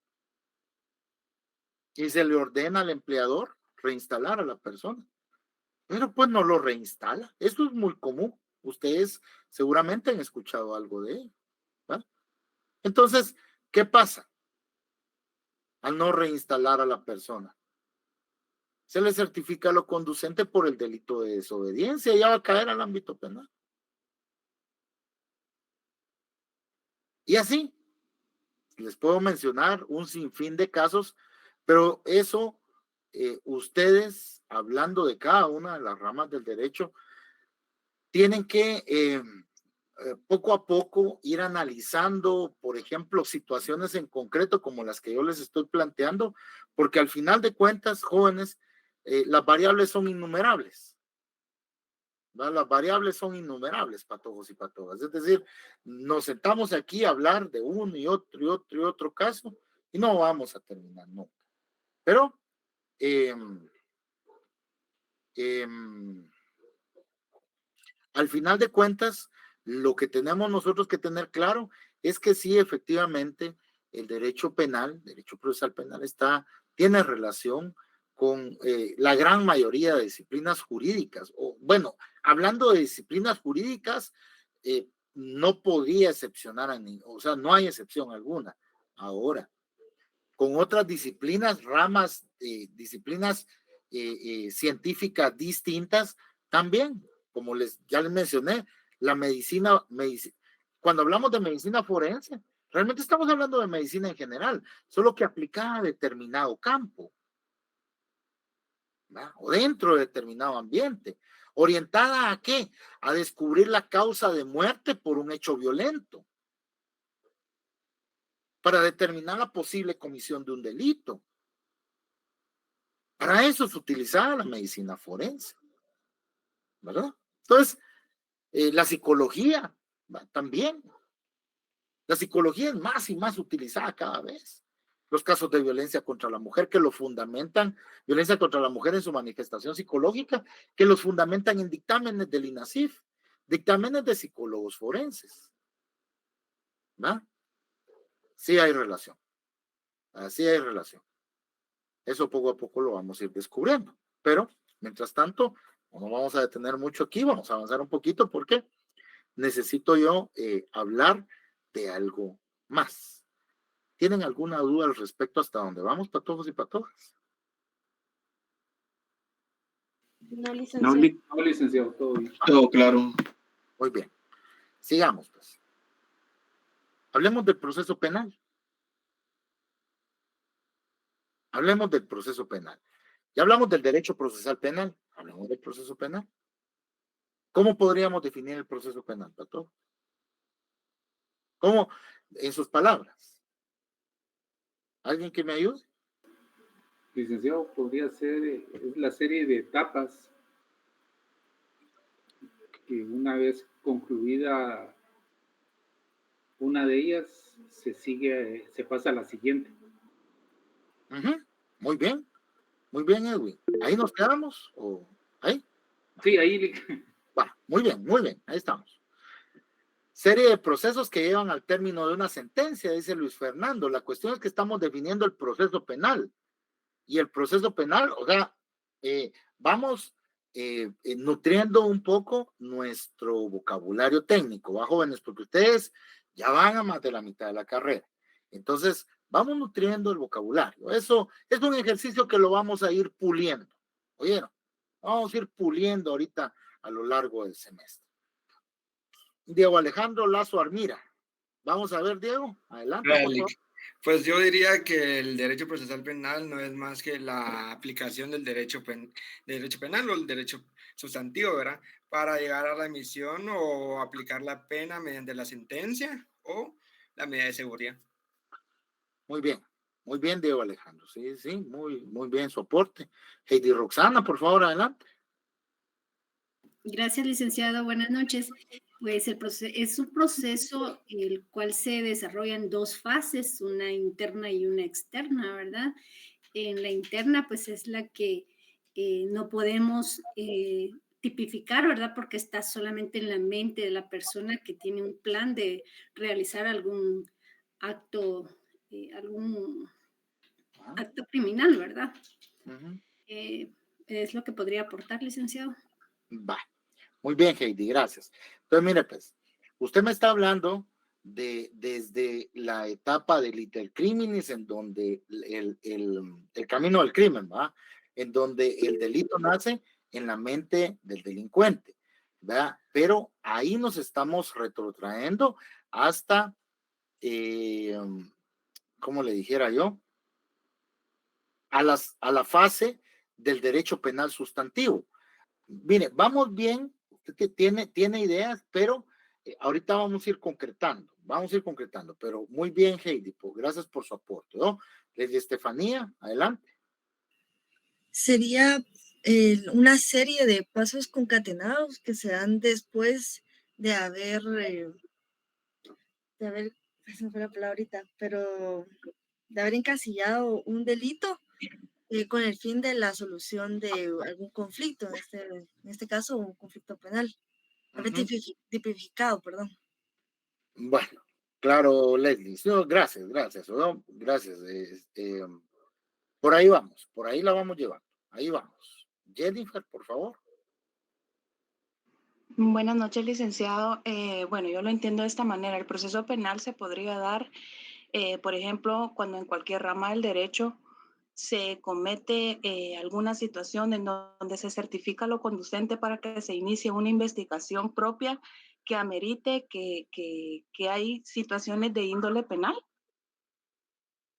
Y se le ordena al empleador reinstalar a la persona. Pero pues no lo reinstala. Eso es muy común. Ustedes seguramente han escuchado algo de ello, ¿verdad? Entonces, ¿qué pasa al no reinstalar a la persona? Se le certifica lo conducente por el delito de desobediencia y ya va a caer al ámbito penal. Y así, les puedo mencionar un sinfín de casos, pero eso, ustedes, hablando de cada una de las ramas del derecho, tienen que poco a poco ir analizando, por ejemplo, situaciones en concreto como las que yo les estoy planteando, porque al final de cuentas, jóvenes, las variables son innumerables. ¿Verdad? Las variables son innumerables, patojos y patojas. Es decir, nos sentamos aquí a hablar de uno y otro y otro y otro caso y no vamos a terminar nunca. Pero al final de cuentas, lo que tenemos nosotros que tener claro es que sí, efectivamente, el derecho penal, derecho procesal penal tiene relación con la gran mayoría de disciplinas jurídicas. O, bueno, hablando de disciplinas jurídicas, no podría excepcionar o sea, no hay excepción alguna. Ahora, con otras disciplinas, ramas, disciplinas científicas distintas, también, como ya les mencioné, la medicina, cuando hablamos de medicina forense, realmente estamos hablando de medicina en general, solo que aplicada a determinado campo, ¿verdad? O dentro de determinado ambiente. ¿Orientada a qué? A descubrir la causa de muerte por un hecho violento, para determinar la posible comisión de un delito. Para eso es utilizada la medicina forense, ¿verdad? Entonces, la psicología también. La psicología es más y más utilizada cada vez. Los casos de violencia contra la mujer que lo fundamentan, violencia contra la mujer en su manifestación psicológica, que los fundamentan en dictámenes del INASIF, dictámenes de psicólogos forenses. ¿Va? Sí hay relación. Así hay relación. Eso poco a poco lo vamos a ir descubriendo. Pero, mientras tanto, no vamos a detener mucho aquí, vamos a avanzar un poquito porque necesito yo hablar de algo más. ¿Tienen alguna duda al respecto hasta dónde vamos, patojos y patojas? No, No, licenciado. No, licenciado, todo bien. todo claro. Muy bien. Sigamos, pues. Hablemos del proceso penal. Hablemos del proceso penal. Ya hablamos del derecho procesal penal. Hablemos del proceso penal. ¿Cómo podríamos definir el proceso penal, pato? ¿Cómo? En sus palabras. ¿Alguien que me ayude? Licenciado, podría ser es la serie de etapas que una vez concluida una de ellas, se pasa a la siguiente. Muy bien, Edwin. ¿Ahí nos quedamos? ¿O ahí? Sí, ahí. Va, muy bien, ahí estamos. Serie de procesos que llevan al término de una sentencia, dice Luis Fernando. La cuestión es que estamos definiendo el proceso penal. Y el proceso penal, o sea, vamos nutriendo un poco nuestro vocabulario técnico, ¿va, jóvenes? Porque ustedes ya van a más de la mitad de la carrera. Entonces, vamos nutriendo el vocabulario. Eso es un ejercicio que lo vamos a ir puliendo. ¿Oyeron? Vamos a ir puliendo ahorita a lo largo del semestre. Diego Alejandro Lazo Armira. Vamos a ver, Diego, adelante, por favor. Pues yo diría que el derecho procesal penal no es más que la aplicación del derecho penal o el derecho sustantivo, ¿verdad? Para llegar a la emisión o aplicar la pena mediante la sentencia o la medida de seguridad. Muy bien, Diego Alejandro. Sí, muy bien su aporte. Heidi Roxana, por favor, adelante. Gracias, licenciado. Buenas noches. Pues es un proceso el cual se desarrolla en dos fases, una interna y una externa, ¿verdad? En la interna, pues es la que no podemos tipificar, ¿verdad? Porque está solamente en la mente de la persona que tiene un plan de realizar algún acto, acto criminal, ¿verdad? Es lo que podría aportar, licenciado. Va. Muy bien, Heidi, gracias. Entonces, mire, pues, usted me está hablando desde la etapa del itercriminis, en donde el camino del crimen, ¿va? En donde el delito nace en la mente del delincuente, ¿va? Pero ahí nos estamos retrotrayendo hasta, ¿cómo le dijera yo? A la fase del derecho penal sustantivo. Mire, vamos bien, usted que tiene ideas, pero ahorita vamos a ir concretando, pero muy bien, Heidi, pues gracias por su aporte, ¿no? Desde Estefanía, adelante. Sería una serie de pasos concatenados que se dan después de haber, se me fue la palabra ahorita, pero de haber encasillado un delito con el fin de la solución de algún conflicto, en este caso un conflicto penal, tipificado, perdón. Bueno, claro, Leslie, no, gracias, ¿no? Gracias. Por ahí vamos, por ahí la vamos llevando, ahí vamos. Jennifer, por favor. Buenas noches, licenciado. Bueno, yo lo entiendo de esta manera. El proceso penal se podría dar, por ejemplo, cuando en cualquier rama del derecho se comete alguna situación en donde se certifica lo conducente para que se inicie una investigación propia que amerite que hay situaciones de índole penal.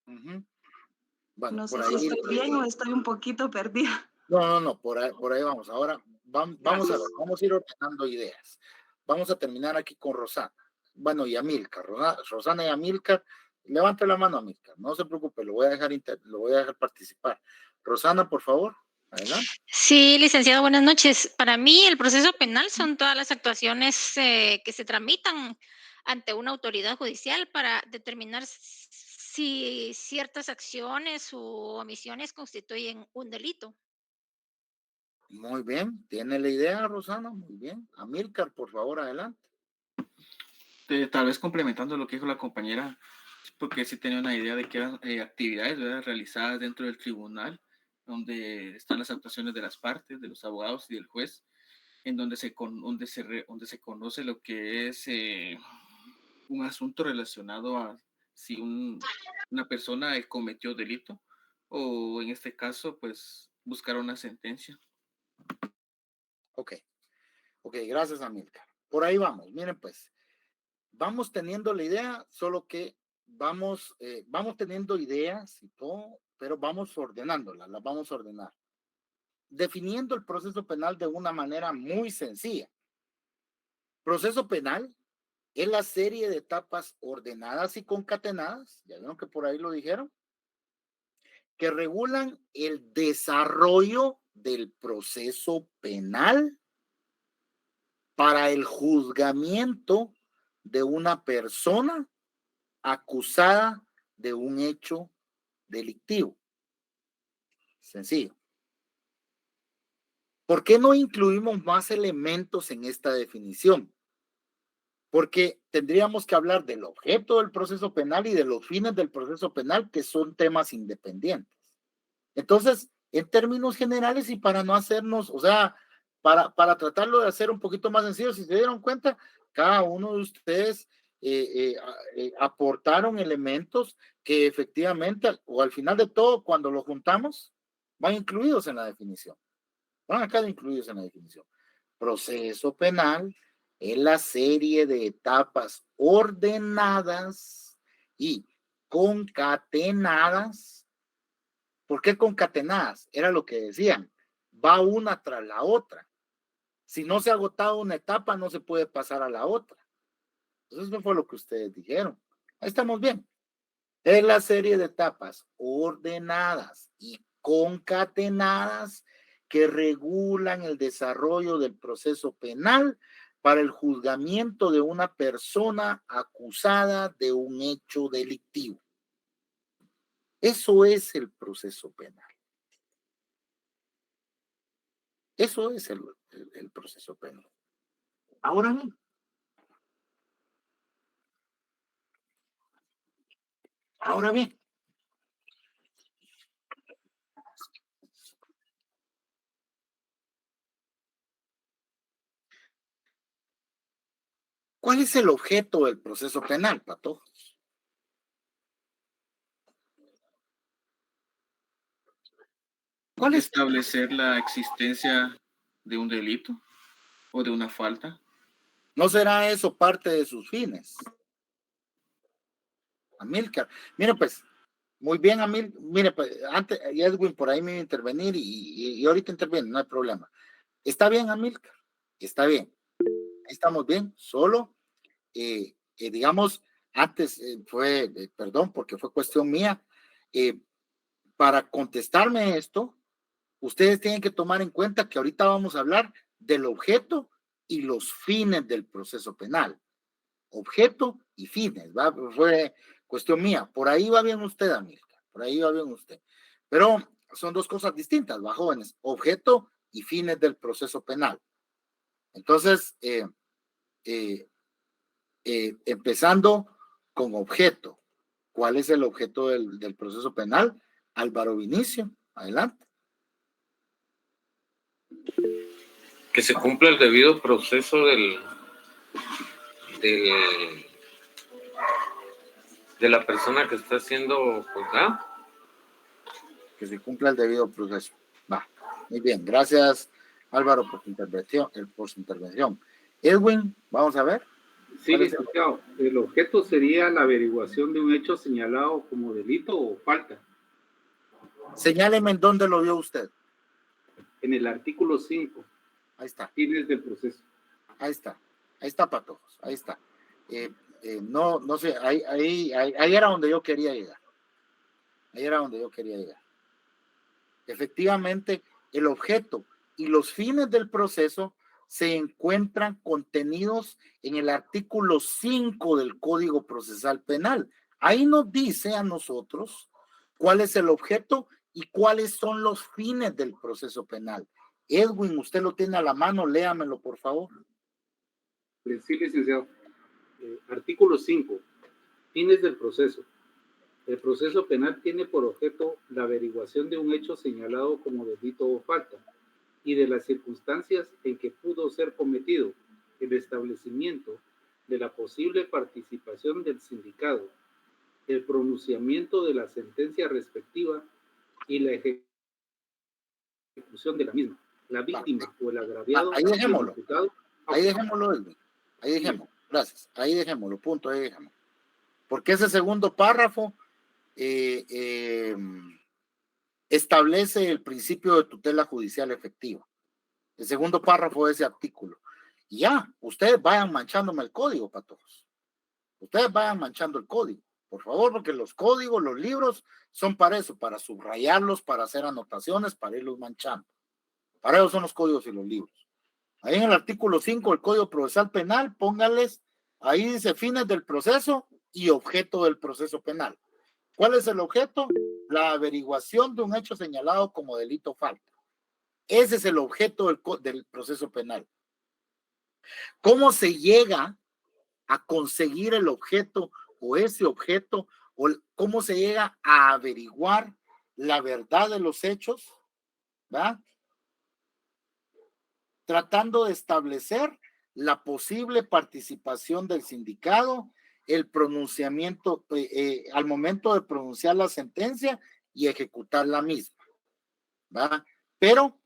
Bueno, no sé si estoy bien o estoy un poquito perdida. No, por ahí vamos. Ahora vamos a ir ordenando ideas. Vamos a terminar aquí con Rosana. Bueno, y Amílcar. Rosana y Amílcar, levante la mano, Amílcar. No se preocupe, lo voy a dejar participar. Rosana, por favor, adelante. Sí, licenciado, buenas noches. Para mí, el proceso penal son todas las actuaciones que se tramitan ante una autoridad judicial para determinar si ciertas acciones u omisiones constituyen un delito. Muy bien, tiene la idea, Rosana, muy bien. Amílcar, por favor, adelante. Tal vez complementando lo que dijo la compañera, porque sí tenía una idea de que eran actividades, ¿verdad?, realizadas dentro del tribunal, donde están las actuaciones de las partes, de los abogados y del juez, en donde se conoce lo que es un asunto relacionado a si una persona cometió delito o en este caso, pues, buscar una sentencia. Ok, gracias, Amílcar. Por ahí vamos, miren pues, vamos teniendo la idea, solo que vamos teniendo ideas y todo, pero vamos ordenándolas, las vamos a ordenar. Definiendo el proceso penal de una manera muy sencilla. Proceso penal es la serie de etapas ordenadas y concatenadas, ya vieron que por ahí lo dijeron, que regulan el desarrollo del proceso penal para el juzgamiento de una persona acusada de un hecho delictivo. Sencillo. ¿Por qué no incluimos más elementos en esta definición? Porque tendríamos que hablar del objeto del proceso penal y de los fines del proceso penal, que son temas independientes. Entonces, en términos generales y para no hacernos, o sea, para tratarlo de hacer un poquito más sencillo, si se dieron cuenta, cada uno de ustedes aportaron elementos que efectivamente, o al final de todo, cuando lo juntamos, van incluidos en la definición. Van acá incluidos en la definición. Proceso penal es la serie de etapas ordenadas y concatenadas. ¿Por qué concatenadas? Era lo que decían. Va una tras la otra. Si no se ha agotado una etapa, no se puede pasar a la otra. Entonces, eso fue lo que ustedes dijeron. Ahí estamos bien. Es la serie de etapas ordenadas y concatenadas que regulan el desarrollo del proceso penal para el juzgamiento de una persona acusada de un hecho delictivo. Eso es el proceso penal. Eso es el proceso penal. Ahora bien, ¿cuál es el objeto del proceso penal, Pato? ¿Cuál es? Establecer la existencia de un delito o de una falta. ¿No será eso parte de sus fines? Amílcar. Mire, pues, muy bien, mire, pues, antes, Edwin por ahí me iba a intervenir y ahorita interviene, no hay problema. Está bien, Amílcar, está bien. Ahí estamos bien, solo, digamos, antes perdón, porque fue cuestión mía, para contestarme esto, ustedes tienen que tomar en cuenta que ahorita vamos a hablar del objeto y los fines del proceso penal. Objeto y fines, ¿va? Fue cuestión mía. Por ahí va bien usted, Amílcar, por ahí va bien usted. Pero son dos cosas distintas, ¿va, jóvenes? Objeto y fines del proceso penal. Entonces, empezando con objeto. ¿Cuál es el objeto del proceso penal? Álvaro Vinicio, adelante. Que se cumpla el debido proceso de la persona que está siendo juzgada. Que se cumpla el debido proceso. Va, muy bien. Gracias, Álvaro, por su intervención. Edwin, vamos a ver. Sí, licenciado. El objeto sería la averiguación de un hecho señalado como delito o falta. Señáleme en dónde lo vio usted. En el artículo 5. Ahí está. Fines del proceso. Ahí está para todos, ahí está. No sé, ahí era donde yo quería llegar. Efectivamente, el objeto y los fines del proceso se encuentran contenidos en el artículo 5 del Código Procesal Penal. Ahí nos dice a nosotros cuál es el objeto y cuáles son los fines del proceso penal. Edwin, usted lo tiene a la mano, léamelo, por favor. Sí, licenciado. Artículo 5. Fines del proceso. El proceso penal tiene por objeto la averiguación de un hecho señalado como delito o falta y de las circunstancias en que pudo ser cometido, el establecimiento de la posible participación del sindicado, el pronunciamiento de la sentencia respectiva y la ejecución de la misma. La víctima o el agraviado. Ahí dejémoslo. Ahí dejémoslo, Edwin. Ahí dejémoslo. Gracias. Ahí dejémoslo. Punto. Ahí dejémoslo. Porque ese segundo párrafo establece el principio de tutela judicial efectiva. El segundo párrafo de ese artículo. Y ya, ustedes vayan manchándome el código, para todos. Ustedes vayan manchando el código, por favor, porque los códigos, los libros son para eso, para subrayarlos, para hacer anotaciones, para irlos manchando. Para eso son los códigos y los libros. Ahí en el artículo 5 del Código Procesal Penal, pónganles, ahí dice fines del proceso y objeto del proceso penal. ¿Cuál es el objeto? La averiguación de un hecho señalado como delito o falta. Ese es el objeto del proceso penal. ¿Cómo se llega a conseguir el objeto o ese objeto? ¿O cómo se llega a averiguar la verdad de los hechos? ¿Va? Tratando de establecer la posible participación del sindicado, el pronunciamiento, al momento de pronunciar la sentencia y ejecutar la misma, ¿va? Pero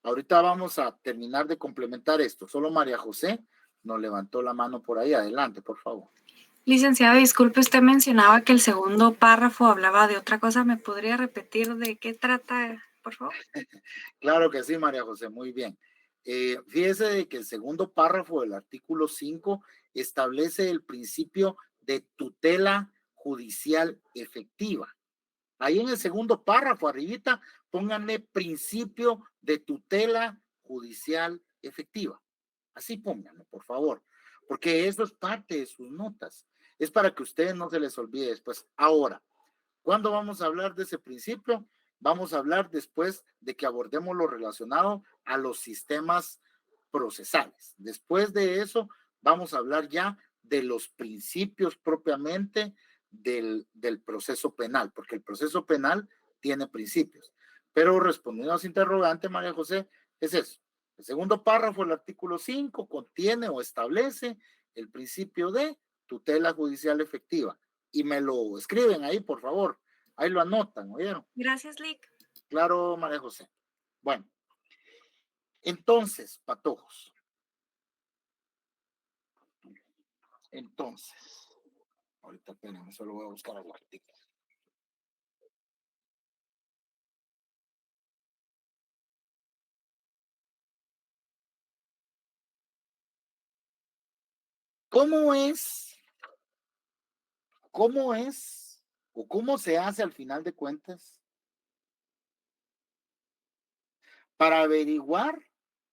ahorita vamos a terminar de complementar esto. Solo María José nos levantó la mano por ahí. Adelante, por favor. Licenciado, disculpe, usted mencionaba que el segundo párrafo hablaba de otra cosa. ¿Me podría repetir de qué trata, por favor? Claro que sí, María José, muy bien. Fíjese de que el segundo párrafo del artículo 5 establece el principio de tutela judicial efectiva. Ahí en el segundo párrafo, arribita, pónganle principio de tutela judicial efectiva. Así pónganlo, por favor, porque eso es parte de sus notas. Es para que ustedes no se les olvide después. Ahora, ¿cuándo vamos a hablar de ese principio? Vamos a hablar después de que abordemos lo relacionado a los sistemas procesales. Después de eso, vamos a hablar ya de los principios propiamente del proceso penal, porque el proceso penal tiene principios. Pero respondiendo a su interrogante, María José, es eso. El segundo párrafo del artículo 5 contiene o establece el principio de tutela judicial efectiva. Y me lo escriben ahí, por favor. Ahí lo anotan, ¿oyeron? Gracias, Lic. Claro, María José. Bueno, entonces, patojos. Entonces, ahorita espérenme, solo voy a buscar el artículo. ¿Cómo es o cómo se hace al final de cuentas para averiguar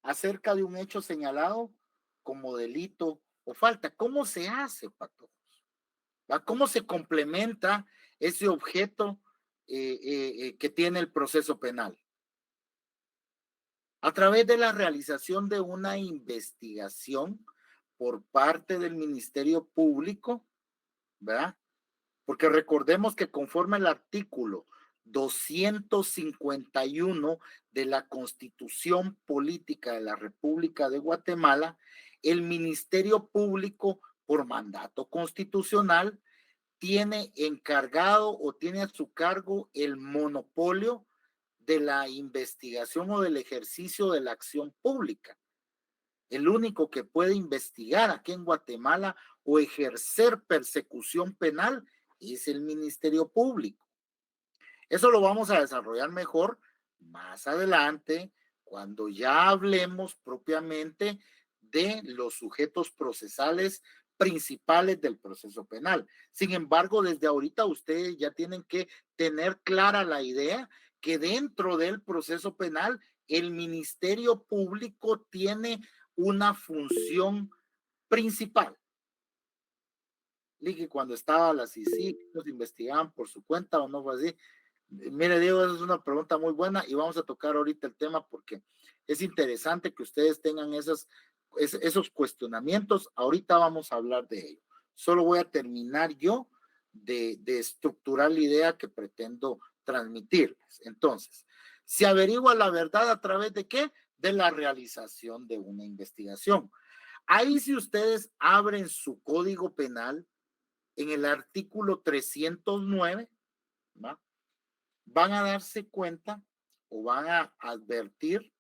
acerca de un hecho señalado como delito o falta? ¿Cómo se hace, patojos? ¿Cómo se complementa ese objeto que tiene el proceso penal? A través de la realización de una investigación por parte del Ministerio Público, ¿verdad? Porque recordemos que conforme el artículo 251 de la Constitución Política de la República de Guatemala, el Ministerio Público, por mandato constitucional, tiene encargado o tiene a su cargo el monopolio de la investigación o del ejercicio de la acción pública. El único que puede investigar aquí en Guatemala o ejercer persecución penal es el Ministerio Público. Eso lo vamos a desarrollar mejor más adelante, cuando ya hablemos propiamente de los sujetos procesales principales del proceso penal. Sin embargo, desde ahorita ustedes ya tienen que tener clara la idea que dentro del proceso penal el Ministerio Público tiene una función principal. Y que cuando estaba la CICIG, nos investigaban por su cuenta o no fue así. Mire, Diego, esa es una pregunta muy buena y vamos a tocar ahorita el tema porque es interesante que ustedes tengan esos cuestionamientos. Ahorita vamos a hablar de ello. Solo voy a terminar yo de estructurar la idea que pretendo transmitirles. Entonces, se averigua la verdad a través de ¿qué? De la realización de una investigación. Ahí si ustedes abren su código penal, en el artículo 309, ¿va? Van a darse cuenta o van a advertir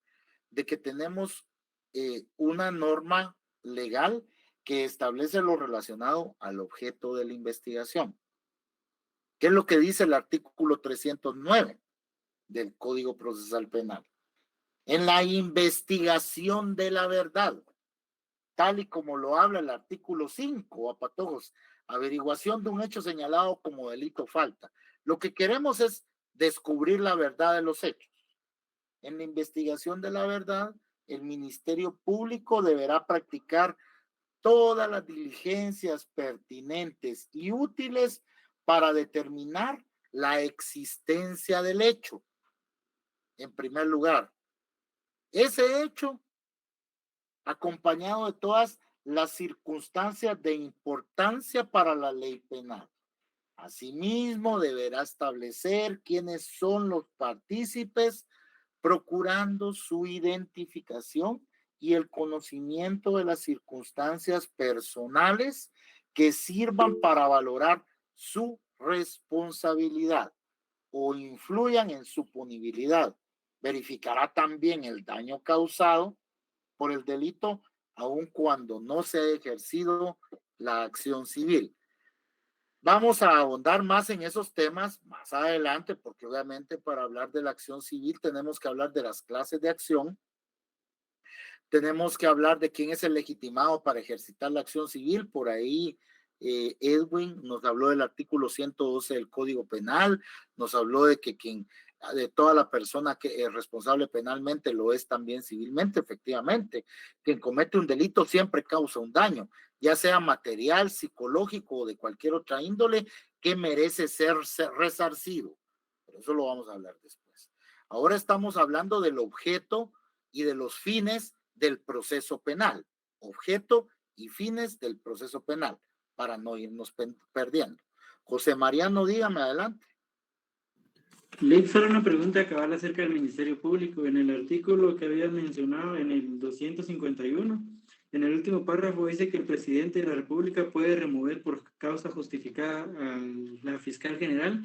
de que tenemos una norma legal que establece lo relacionado al objeto de la investigación. ¿Qué es lo que dice el artículo 309 del Código Procesal Penal? En la investigación de la verdad, tal y como lo habla el artículo 5, a patojos, averiguación de un hecho señalado como delito o falta. Lo que queremos es descubrir la verdad de los hechos. En la investigación de la verdad el Ministerio Público deberá practicar todas las diligencias pertinentes y útiles para determinar la existencia del hecho. En primer lugar, ese hecho acompañado de todas las circunstancias de importancia para la ley penal. Asimismo, deberá establecer quiénes son los partícipes, procurando su identificación y el conocimiento de las circunstancias personales que sirvan para valorar su responsabilidad o influyan en su punibilidad. Verificará también el daño causado por el delito, aun cuando no se ha ejercido la acción civil. Vamos a ahondar más en esos temas más adelante, porque obviamente para hablar de la acción civil tenemos que hablar de las clases de acción, tenemos que hablar de quién es el legitimado para ejercitar la acción civil. Por ahí Edwin nos habló del artículo 112 del Código Penal, nos habló de que de toda la persona que es responsable penalmente lo es también civilmente. Efectivamente, quien comete un delito siempre causa un daño, ya sea material, psicológico o de cualquier otra índole, que merece ser resarcido. Pero eso lo vamos a hablar después. Ahora estamos hablando del objeto y de los fines del proceso penal. Objeto y fines del proceso penal, para no irnos perdiendo. José Mariano, dígame, adelante. Leí solo una pregunta cabal acerca del Ministerio Público. En el artículo que había mencionado, en el 251, en el último párrafo dice que el presidente de la República puede remover por causa justificada a la fiscal general.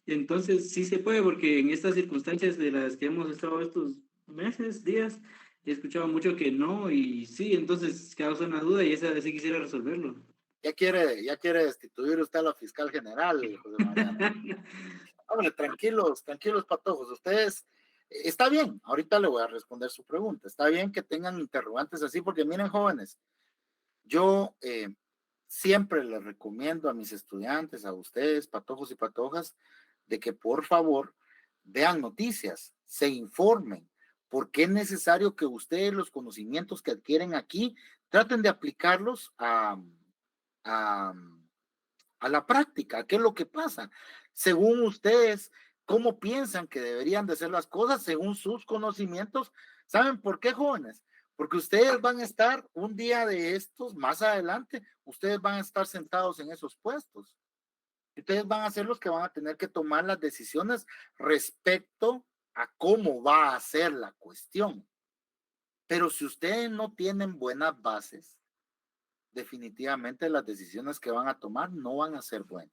Entonces sí se puede, porque en estas circunstancias de las que hemos estado estos meses, días, he escuchado mucho que no, y sí, entonces causa una duda y esa sí quisiera resolverlo. Ya quiere destituir usted a la fiscal general, José Mariano. Hombre, tranquilos, patojos, ustedes, está bien, ahorita le voy a responder su pregunta, está bien que tengan interrogantes así, porque miren, jóvenes, yo siempre les recomiendo a mis estudiantes, a ustedes, patojos y patojas, de que por favor vean noticias, se informen, porque es necesario que ustedes los conocimientos que adquieren aquí traten de aplicarlos a la práctica. ¿Qué es lo que pasa? Según ustedes, ¿cómo piensan que deberían de ser las cosas según sus conocimientos? ¿Saben por qué, jóvenes? Porque ustedes van a estar un día de estos, más adelante, ustedes van a estar sentados en esos puestos. Ustedes van a ser los que van a tener que tomar las decisiones respecto a cómo va a ser la cuestión. Pero si ustedes no tienen buenas bases, definitivamente las decisiones que van a tomar no van a ser buenas.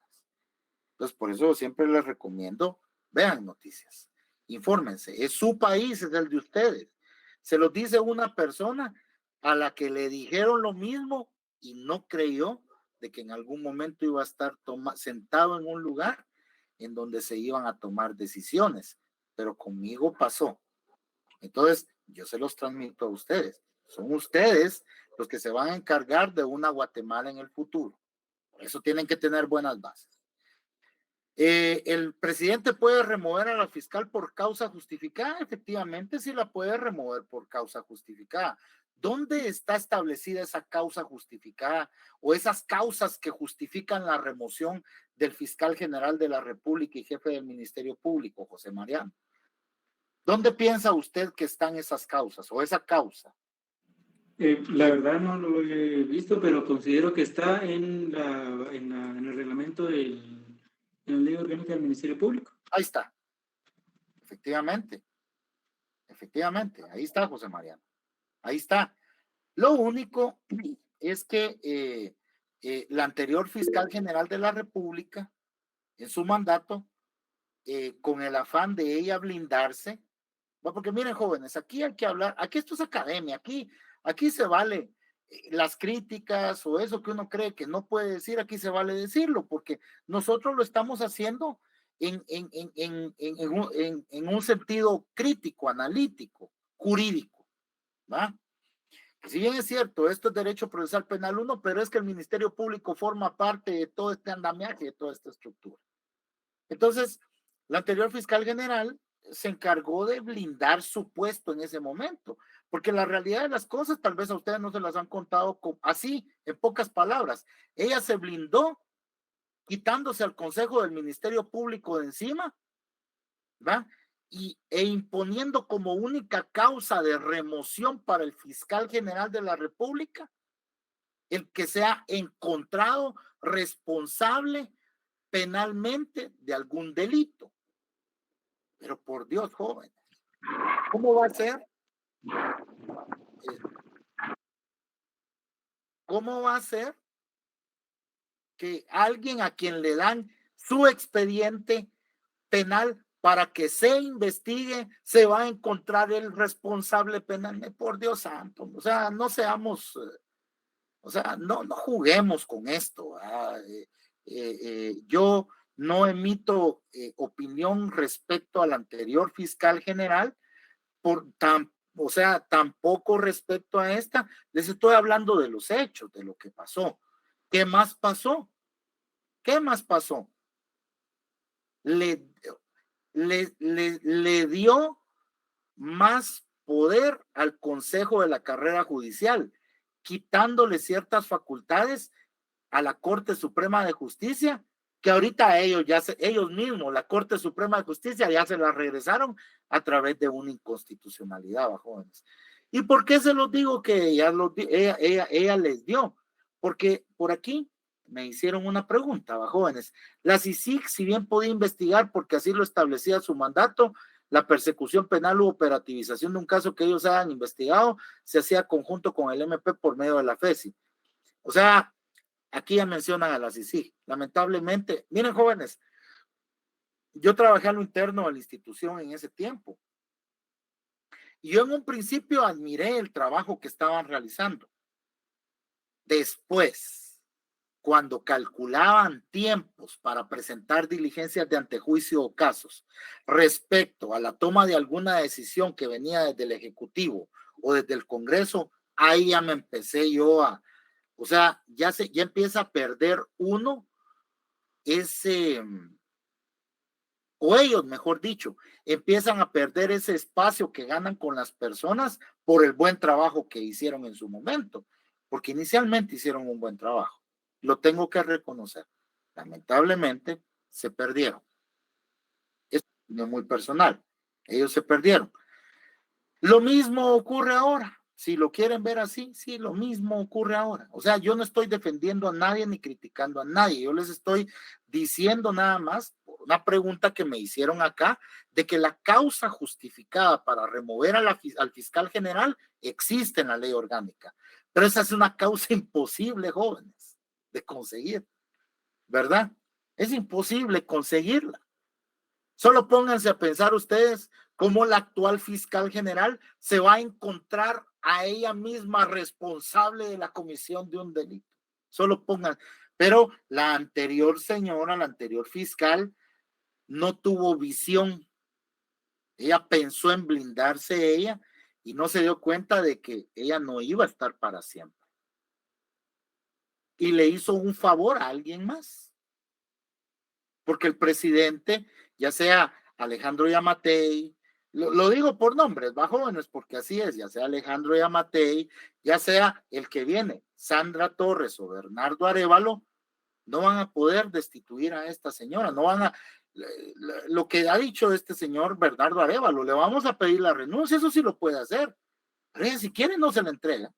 Entonces, por eso siempre les recomiendo, vean noticias, infórmense. Es su país, es el de ustedes. Se los dice una persona a la que le dijeron lo mismo y no creyó de que en algún momento iba a estar sentado en un lugar en donde se iban a tomar decisiones, pero conmigo pasó. Entonces, yo se los transmito a ustedes. Son ustedes los que se van a encargar de una Guatemala en el futuro. Por eso tienen que tener buenas bases. ¿El presidente puede remover a la fiscal por causa justificada? Efectivamente, sí la puede remover por causa justificada. ¿Dónde está establecida esa causa justificada o esas causas que justifican la remoción del fiscal general de la República y jefe del Ministerio Público, José Mariano? ¿Dónde piensa usted que están esas causas o esa causa? La verdad no lo he visto, pero considero que está en el reglamento en la ley orgánica del Ministerio Público. Ahí está. Efectivamente, ahí está, José Mariano. Ahí está. Lo único es que la anterior fiscal general de la República, en su mandato, con el afán de ella blindarse, porque miren, jóvenes, aquí hay que hablar, aquí esto es academia, aquí se vale las críticas o eso que uno cree que no puede decir, aquí se vale decirlo, porque nosotros lo estamos haciendo en un sentido crítico, analítico, jurídico, ¿va? Si bien es cierto, esto es derecho procesal penal 1, pero es que el Ministerio Público forma parte de todo este andamiaje, de toda esta estructura. Entonces, la anterior fiscal general se encargó de blindar su puesto en ese momento, porque la realidad de las cosas tal vez a ustedes no se las han contado así, en pocas palabras. Ella se blindó quitándose al Consejo del Ministerio Público de encima, ¿verdad? E imponiendo como única causa de remoción para el fiscal general de la República el que sea encontrado responsable penalmente de algún delito. Pero por Dios, jóvenes, ¿cómo va a ser? ¿Cómo va a ser que alguien a quien le dan su expediente penal para que se investigue, se va a encontrar el responsable penal? Por Dios santo, o sea, no seamos, o sea, no juguemos con esto. Yo no emito opinión respecto al anterior fiscal general, o sea, tampoco respecto a esta. Les estoy hablando de los hechos, de lo que pasó. ¿Qué más pasó? ¿Qué más pasó? Le dio más poder al Consejo de la Carrera Judicial, quitándole ciertas facultades a la Corte Suprema de Justicia, que ahorita ellos mismos, la Corte Suprema de Justicia, ya se la regresaron a través de una inconstitucionalidad, jóvenes. ¿Y por qué se los digo que ella les dio? Porque por aquí me hicieron una pregunta, jóvenes. La CICIG, si bien podía investigar porque así lo establecía su mandato, la persecución penal u operativización de un caso que ellos hayan investigado se hacía conjunto con el MP por medio de la FESI. O sea, aquí ya mencionan a la CICIG. Lamentablemente, miren, jóvenes, yo trabajé a lo interno de la institución en ese tiempo. Y yo en un principio admiré el trabajo que estaban realizando. Después, cuando calculaban tiempos para presentar diligencias de antejuicio o casos respecto a la toma de alguna decisión que venía desde el Ejecutivo o desde el Congreso, ahí ya me empecé yo o sea, ya empieza a perder uno o ellos, mejor dicho, empiezan a perder ese espacio que ganan con las personas por el buen trabajo que hicieron en su momento, porque inicialmente hicieron un buen trabajo. Lo tengo que reconocer. Lamentablemente se perdieron. Es muy personal. Ellos se perdieron. Lo mismo ocurre ahora. Si lo quieren ver así, sí, lo mismo ocurre ahora. O sea, yo no estoy defendiendo a nadie ni criticando a nadie. Yo les estoy diciendo nada más por una pregunta que me hicieron acá de que la causa justificada para remover al fiscal general existe en la ley orgánica. Pero esa es una causa imposible, jóvenes, de conseguir, ¿verdad? Es imposible conseguirla. Solo pónganse a pensar ustedes cómo la actual fiscal general se va a encontrar a ella misma responsable de la comisión de un delito. Solo pongan, pero la anterior señora, la anterior fiscal, no tuvo visión. Ella pensó en blindarse ella y no se dio cuenta de que ella no iba a estar para siempre. Y le hizo un favor a alguien más. Porque el presidente, ya sea Alejandro Yamatei, lo digo por nombres, va, jóvenes, porque así es, ya sea Alejandro Yamatei, ya sea el que viene, Sandra Torres o Bernardo Arévalo, no van a poder destituir a esta señora, no van a, lo que ha dicho este señor Bernardo Arévalo, le vamos a pedir la renuncia, eso sí lo puede hacer, pero ella si quiere no se la entrega.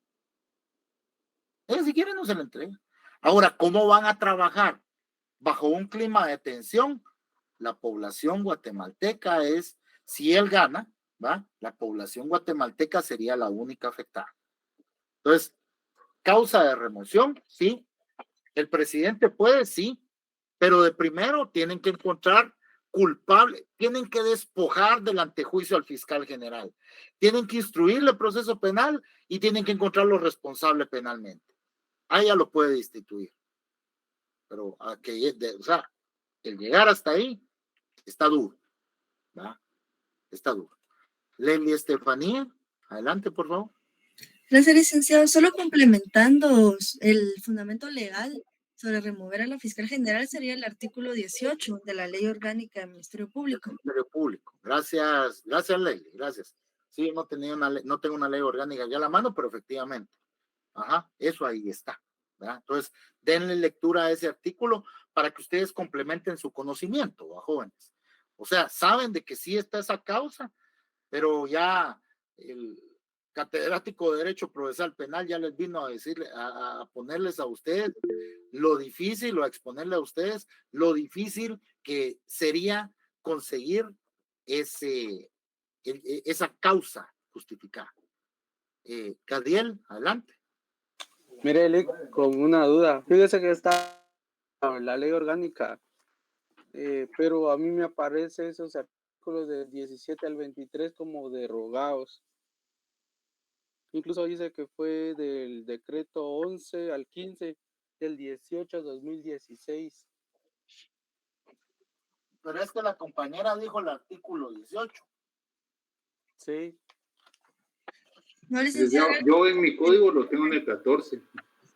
Ella si quiere no se la entrega. Ahora, ¿cómo van a trabajar? Bajo un clima de tensión, la población guatemalteca es, si él gana, ¿va? La población guatemalteca sería la única afectada. Entonces, causa de remoción, sí. El presidente puede, sí, pero de primero tienen que encontrar culpable, tienen que despojar del antejuicio al fiscal general, tienen que instruirle el proceso penal y tienen que encontrarlo responsable penalmente. Ahí ya lo puede destituir. Pero o sea, el llegar hasta ahí está duro, ¿verdad? Está duro. Leslie Estefanía, adelante, por favor. Gracias, licenciado. Solo complementando el fundamento legal sobre remover a la fiscal general sería el artículo 18 de la Ley Orgánica del Ministerio Público. Ministerio Público. Gracias, Leslie, gracias. Sí, no tengo una ley orgánica ya a la mano, pero efectivamente, eso ahí está, ¿verdad? Entonces, denle lectura a ese artículo para que ustedes complementen su conocimiento, jóvenes. O sea, saben de que sí está esa causa, pero ya el catedrático de Derecho Procesal Penal ya les vino a decirle, a ponerles a ustedes lo difícil, o a exponerle a ustedes lo difícil que sería conseguir esa causa justificada. Gadiel, adelante. Mire, Elic, con una duda. Fíjese que está la ley orgánica, pero a mí me aparece esos artículos del 17 al 23 como derogados. Incluso dice que fue del decreto 11 al 15 del 18 a 2016. Pero es que la compañera dijo el artículo 18. Sí. No, licenciado. Yo en mi código lo tengo en el 14.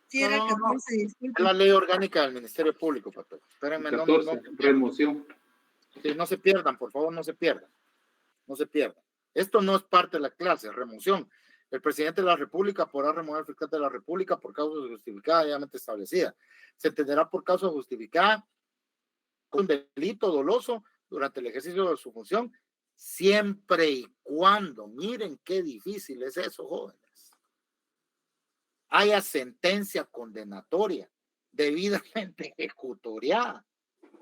Sí, era el 14, disculpe. Es la ley orgánica del Ministerio Público, papá. Espérenme, 14, remoción. Sí, no se pierdan, por favor, no se pierdan. No se pierdan. Esto no es parte de la clase, remoción. El presidente de la República podrá remover al fiscal de la República por causa justificada debidamente establecida. Se entenderá por causa justificada con delito doloso durante el ejercicio de su función, siempre y cuando, miren qué difícil es eso, jóvenes, haya sentencia condenatoria debidamente ejecutoriada.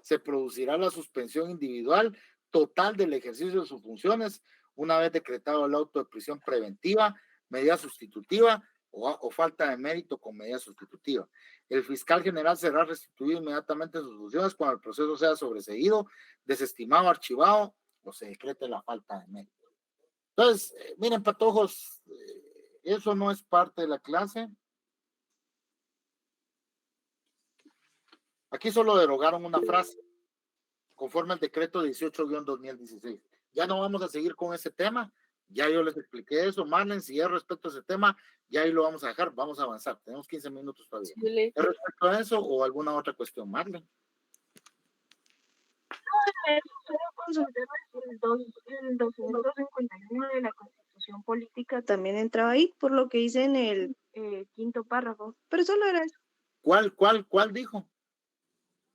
Se producirá la suspensión individual total del ejercicio de sus funciones una vez decretado el auto de prisión preventiva, medida sustitutiva o falta de mérito con medida sustitutiva. El fiscal general será restituido inmediatamente en sus funciones cuando el proceso sea sobreseído, desestimado, archivado o se decrete la falta de mérito. Entonces, miren, patojos, eso no es parte de la clase. Aquí solo derogaron una frase, conforme al decreto 18-2016. Ya no vamos a seguir con ese tema, ya yo les expliqué eso. Marlen, si es respecto a ese tema, ya ahí lo vamos a dejar, vamos a avanzar, tenemos 15 minutos todavía. ¿Es respecto a eso o alguna otra cuestión, Marlen? Solo consultar el 251 de la Constitución Política también entraba ahí, por lo que dice en el quinto párrafo, pero solo era eso. ¿Cuál dijo?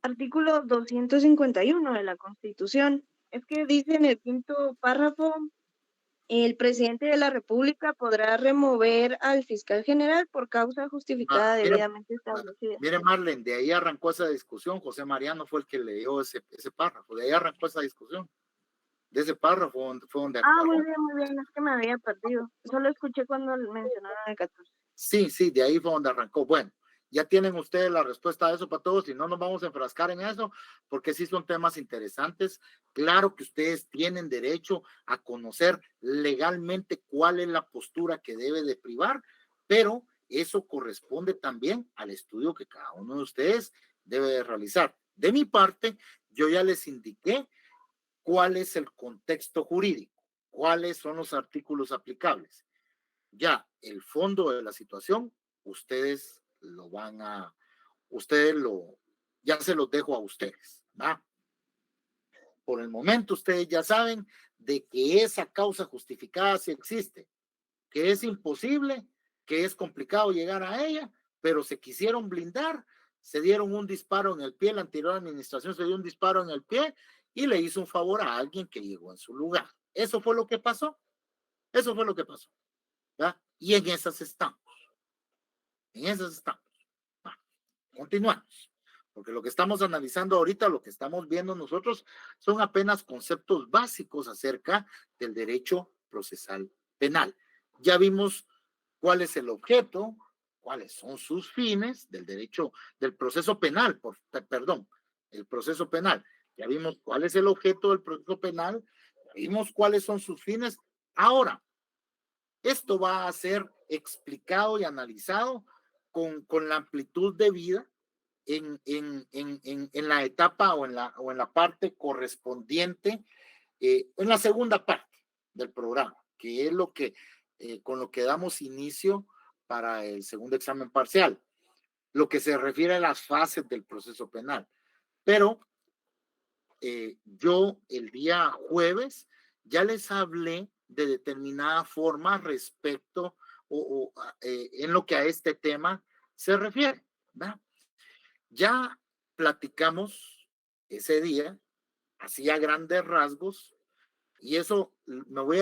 Artículo 251 de la Constitución. Es que dice en el quinto párrafo, el presidente de la República podrá remover al fiscal general por causa justificada debidamente establecida. Mire, Marlen, de ahí arrancó esa discusión. José Mariano fue el que leyó ese párrafo. De ahí arrancó esa discusión. De ese párrafo fue donde... muy bien, es que me había perdido. Solo escuché cuando mencionaron el 14. Sí, de ahí fue donde arrancó. Bueno, ya tienen ustedes la respuesta a eso para todos, y no nos vamos a enfrascar en eso, porque sí son temas interesantes. Claro que ustedes tienen derecho a conocer legalmente cuál es la postura que debe de privar, pero eso corresponde también al estudio que cada uno de ustedes debe de realizar. De mi parte, yo ya les indiqué cuál es el contexto jurídico, cuáles son los artículos aplicables. Ya el fondo de la situación, ya se los dejo a ustedes, ¿va? Por el momento ustedes ya saben de que esa causa justificada sí existe, que es imposible, que es complicado llegar a ella, pero se quisieron blindar, se dieron un disparo en el pie, la anterior administración se dio un disparo en el pie y le hizo un favor a alguien que llegó en su lugar. Eso fue lo que pasó, ¿va? Y en esas estamos. Va, continuamos, porque lo que estamos analizando ahorita, lo que estamos viendo nosotros, son apenas conceptos básicos acerca del derecho procesal penal. Ya vimos cuál es el objeto, cuáles son sus fines del derecho, del proceso penal, el proceso penal. Ya vimos cuál es el objeto del proceso penal, ya vimos cuáles son sus fines. Ahora, esto va a ser explicado y analizado con la amplitud debida en la etapa o en la parte correspondiente, en la segunda parte del programa, que es lo que con lo que damos inicio para el segundo examen parcial, lo que se refiere a las fases del proceso penal. Pero yo el día jueves ya les hablé de determinada forma respecto en lo que a este tema se refiere, ¿verdad? Ya platicamos ese día, así a grandes rasgos, y eso me voy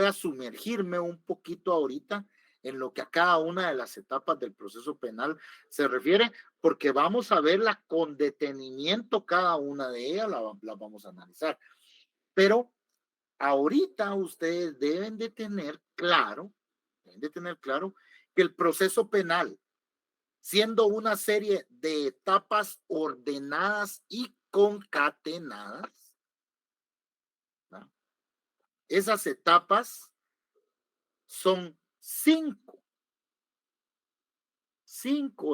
a sumergirme un poquito ahorita en lo que a cada una de las etapas del proceso penal se refiere, porque vamos a verla con detenimiento, cada una de ellas la vamos a analizar. Pero ahorita ustedes deben de tener claro que el proceso penal, siendo una serie de etapas ordenadas y concatenadas, ¿no? Esas etapas son cinco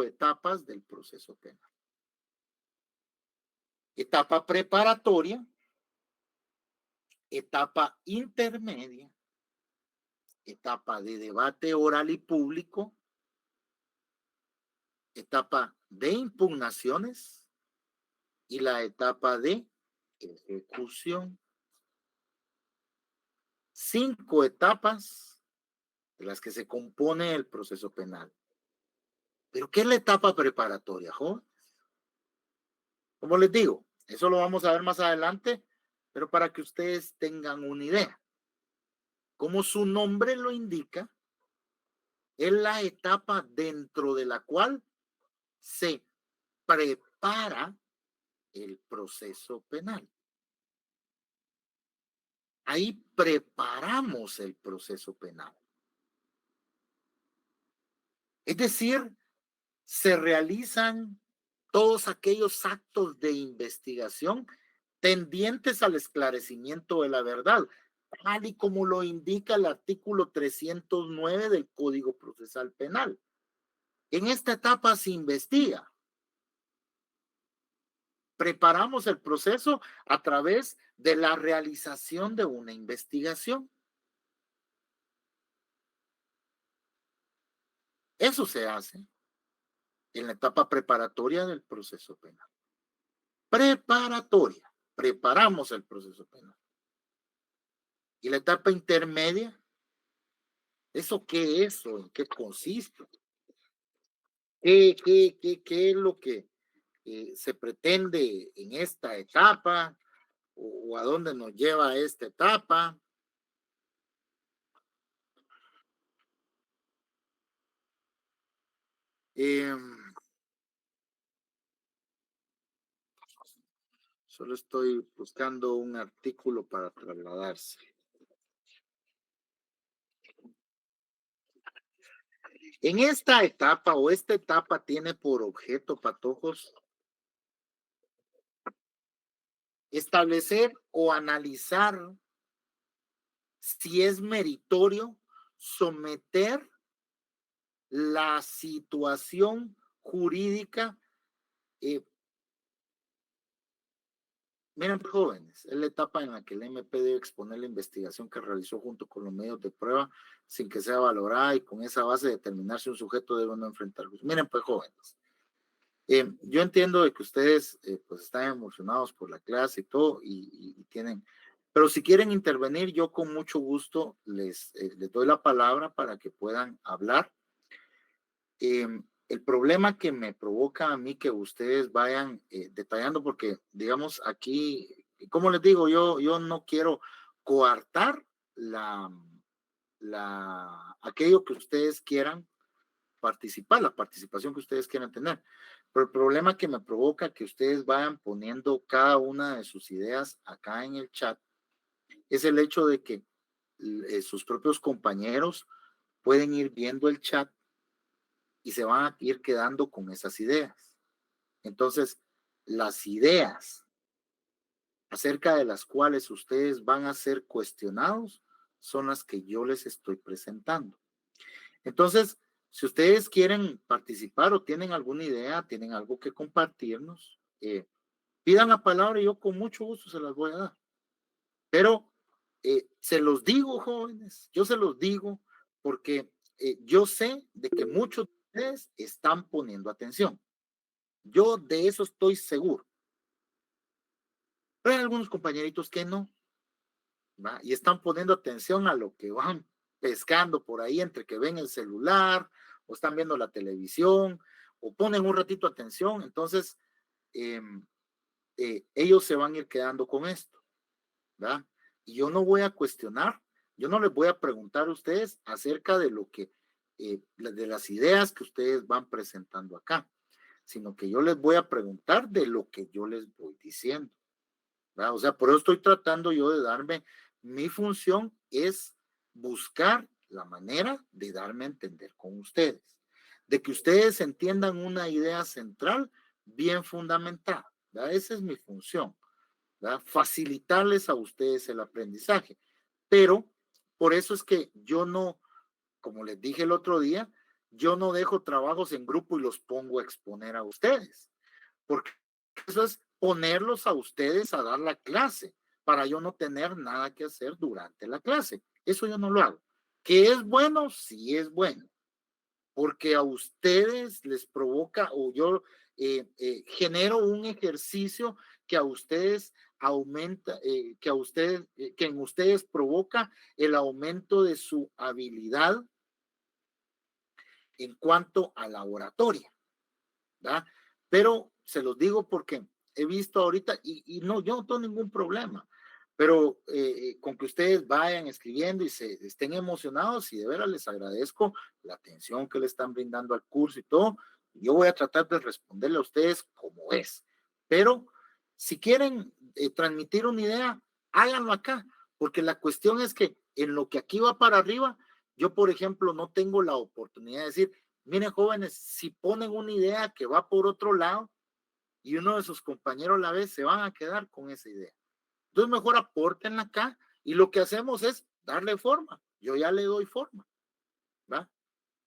etapas del proceso penal. Etapa preparatoria, etapa intermedia, etapa de debate oral y público, etapa de impugnaciones y la etapa de ejecución. 5 etapas de las que se compone el proceso penal. ¿Pero qué es la etapa preparatoria, jóvenes? Como les digo, eso lo vamos a ver más adelante, pero para que ustedes tengan una idea. Como su nombre lo indica, es la etapa dentro de la cual se prepara el proceso penal. Ahí preparamos el proceso penal. Es decir, se realizan todos aquellos actos de investigación tendientes al esclarecimiento de la verdad, tal y como lo indica el artículo 309 del Código Procesal Penal. En esta etapa se investiga. Preparamos el proceso a través de la realización de una investigación. Eso se hace en la etapa preparatoria del proceso penal. Preparatoria. Preparamos el proceso penal. ¿Y la etapa intermedia? ¿Eso qué es o en qué consiste? ¿Qué es lo que se pretende en esta etapa? ¿O a dónde nos lleva esta etapa? Solo estoy buscando un artículo para trasladarse. En esta etapa o esta etapa tiene por objeto, patojos, establecer o analizar si es meritorio someter la situación jurídica. Miren, jóvenes, es la etapa en la que el MP debe exponer la investigación que realizó junto con los medios de prueba sin que sea valorada y con esa base determinar si un sujeto debe o no enfrentar juicio. Miren, pues, jóvenes, yo entiendo de que ustedes pues están emocionados por la clase y todo y tienen, pero si quieren intervenir, yo con mucho gusto les doy la palabra para que puedan hablar. El problema que me provoca a mí que ustedes vayan detallando, porque digamos aquí, como les digo, yo no quiero coartar aquello que ustedes quieran participar, la participación que ustedes quieran tener. Pero el problema que me provoca que ustedes vayan poniendo cada una de sus ideas acá en el chat es el hecho de que sus propios compañeros pueden ir viendo el chat y se van a ir quedando con esas ideas. Entonces, las ideas acerca de las cuales ustedes van a ser cuestionados son las que yo les estoy presentando. Entonces, si ustedes quieren participar o tienen alguna idea, tienen algo que compartirnos, pidan la palabra y yo con mucho gusto se las voy a dar. Pero se los digo, jóvenes, yo se los digo porque yo sé de que muchos de ustedes están poniendo atención. Yo de eso estoy seguro. Pero hay algunos compañeritos que no. ¿va? Y están poniendo atención a lo que van pescando por ahí entre que ven el celular o están viendo la televisión o ponen un ratito atención, entonces ellos se van a ir quedando con esto, ¿verdad? Y yo no voy a cuestionar, yo no les voy a preguntar a ustedes acerca de lo que, de las ideas que ustedes van presentando acá, sino que yo les voy a preguntar de lo que yo les voy diciendo, ¿verdad? O sea, por eso estoy tratando yo de darme, mi función es buscar la manera de darme a entender con ustedes, de que ustedes entiendan una idea central bien fundamentada, ¿verdad? Esa es mi función, ¿verdad? Facilitarles a ustedes el aprendizaje, pero por eso es que yo no, como les dije el otro día, yo no dejo trabajos en grupo y los pongo a exponer a ustedes, porque eso es ponerlos a ustedes a dar la clase, para yo no tener nada que hacer durante la clase. Eso yo no lo hago. ¿Que es bueno? Sí es bueno, porque a ustedes les provoca, o yo genero un ejercicio que a ustedes aumenta, que en ustedes provoca el aumento de su habilidad en cuanto a la oratoria, ¿verdad? Pero se los digo porque he visto ahorita, y no, yo no tengo ningún problema, pero con que ustedes vayan escribiendo y se estén emocionados, y de veras les agradezco la atención que le están brindando al curso y todo, yo voy a tratar de responderle a ustedes como es, pero si quieren transmitir una idea, háganlo acá, porque la cuestión es que en lo que aquí va para arriba, yo por ejemplo no tengo la oportunidad de decir, miren jóvenes, si ponen una idea que va por otro lado y uno de sus compañeros la ve, se van a quedar con esa idea. Entonces mejor apórtenla acá y lo que hacemos es darle forma. Yo ya le doy forma, ¿va?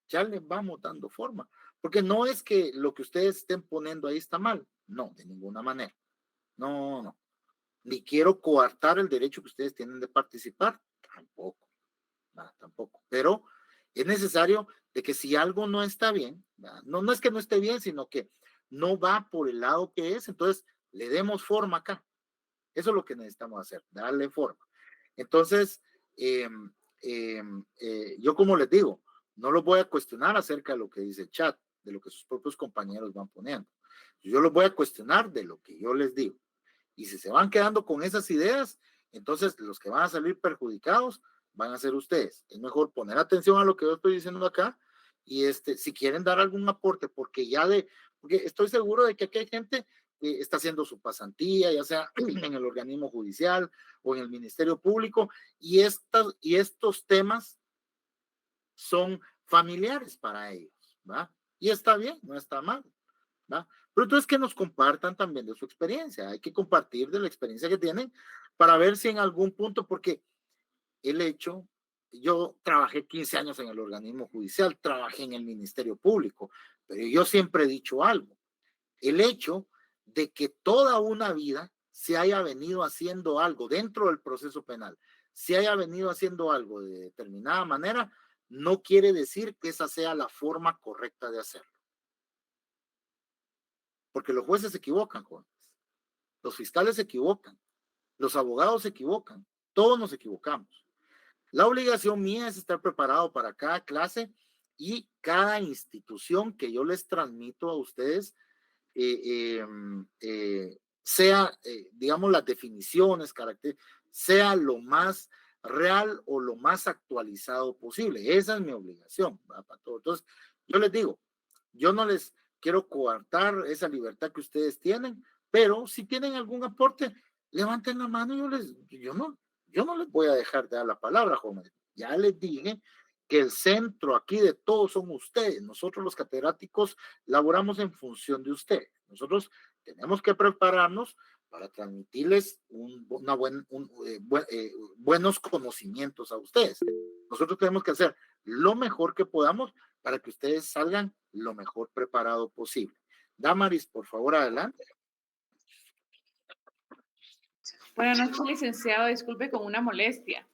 Ya le vamos dando forma. Porque no es que lo que ustedes estén poniendo ahí está mal. No, de ninguna manera. No, no. Ni quiero coartar el derecho que ustedes tienen de participar. Tampoco. ¿Va? Tampoco. Pero es necesario de que si algo no está bien, no, no es que no esté bien, sino que no va por el lado que es, entonces le demos forma acá. Eso es lo que necesitamos hacer, darle forma. Entonces, yo como les digo, no los voy a cuestionar acerca de lo que dice el chat, de lo que sus propios compañeros van poniendo. Yo los voy a cuestionar de lo que yo les digo. Y si se van quedando con esas ideas, entonces los que van a salir perjudicados van a ser ustedes. Es mejor poner atención a lo que yo estoy diciendo acá y si quieren dar algún aporte, porque estoy seguro de que aquí hay gente que está haciendo su pasantía, ya sea en el organismo judicial o en el Ministerio Público, y estos temas son familiares para ellos, ¿va? Y está bien, no está mal, ¿va? Pero entonces que nos compartan también de su experiencia, hay que compartir de la experiencia que tienen para ver si en algún punto, porque yo trabajé 15 años en el organismo judicial, trabajé en el Ministerio Público, pero yo siempre he dicho algo, el hecho de que toda una vida se haya venido haciendo algo dentro del proceso penal, se haya venido haciendo algo de determinada manera, no quiere decir que esa sea la forma correcta de hacerlo. Porque los jueces se equivocan, jóvenes. Los fiscales se equivocan. Los abogados se equivocan. Todos nos equivocamos. La obligación mía es estar preparado para cada clase y cada institución que yo les transmito a ustedes, sea, digamos, las definiciones, sea lo más real o lo más actualizado posible. Esa es mi obligación, ¿verdad? Para todo. Entonces, yo les digo, yo no les quiero coartar esa libertad que ustedes tienen, pero si tienen algún aporte, levanten la mano y yo no les voy a dejar de dar la palabra, jóvenes. Ya les dije que el centro aquí de todos son ustedes. Nosotros los catedráticos laboramos en función de ustedes. Nosotros tenemos que prepararnos para transmitirles buenos conocimientos a ustedes. Nosotros tenemos que hacer lo mejor que podamos para que ustedes salgan lo mejor preparado posible. Damaris, por favor, adelante. Buenas noches, licenciado. Disculpe con una molestia.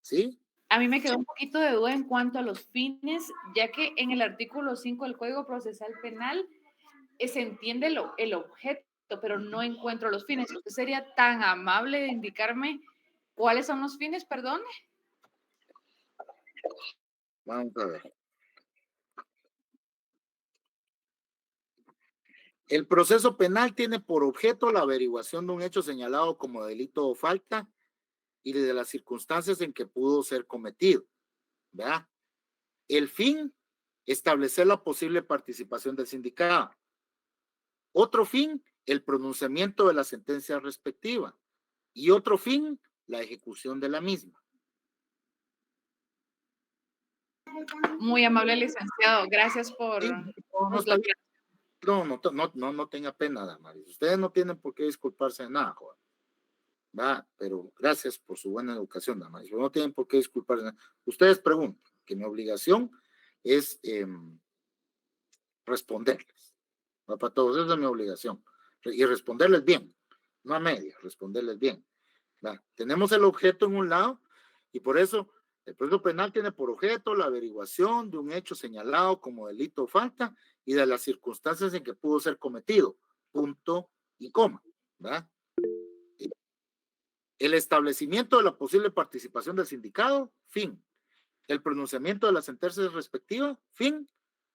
¿Sí? A mí me quedó un poquito de duda en cuanto a los fines, ya que en el artículo 5 del Código Procesal Penal se entiende el objeto, pero no encuentro los fines. ¿Usted sería tan amable de indicarme ¿Cuáles son los fines, perdón? Vamos a ver. El proceso penal tiene por objeto la averiguación de un hecho señalado como delito o falta y de las circunstancias en que pudo ser cometido, ¿verdad? El fin, establecer la posible participación del sindicado. Otro fin, el pronunciamiento de la sentencia respectiva. Y otro fin, la ejecución de la misma. Muy amable, licenciado. Gracias por... No tenga pena, Damaris. Ustedes no tienen por qué disculparse de nada, joven. Va, pero gracias por su buena educación, Damaris. No tienen por qué disculparse de nada. Ustedes preguntan, que mi obligación es responderles. Va, para todos, esa es mi obligación. Y responderles bien, no a media, responderles bien. Va, tenemos el objeto en un lado y por eso el proceso penal tiene por objeto la averiguación de un hecho señalado como delito o falta y de las circunstancias en que pudo ser cometido, punto y coma, ¿verdad? El establecimiento de la posible participación del sindicado, fin. El pronunciamiento de la sentencia respectiva, fin.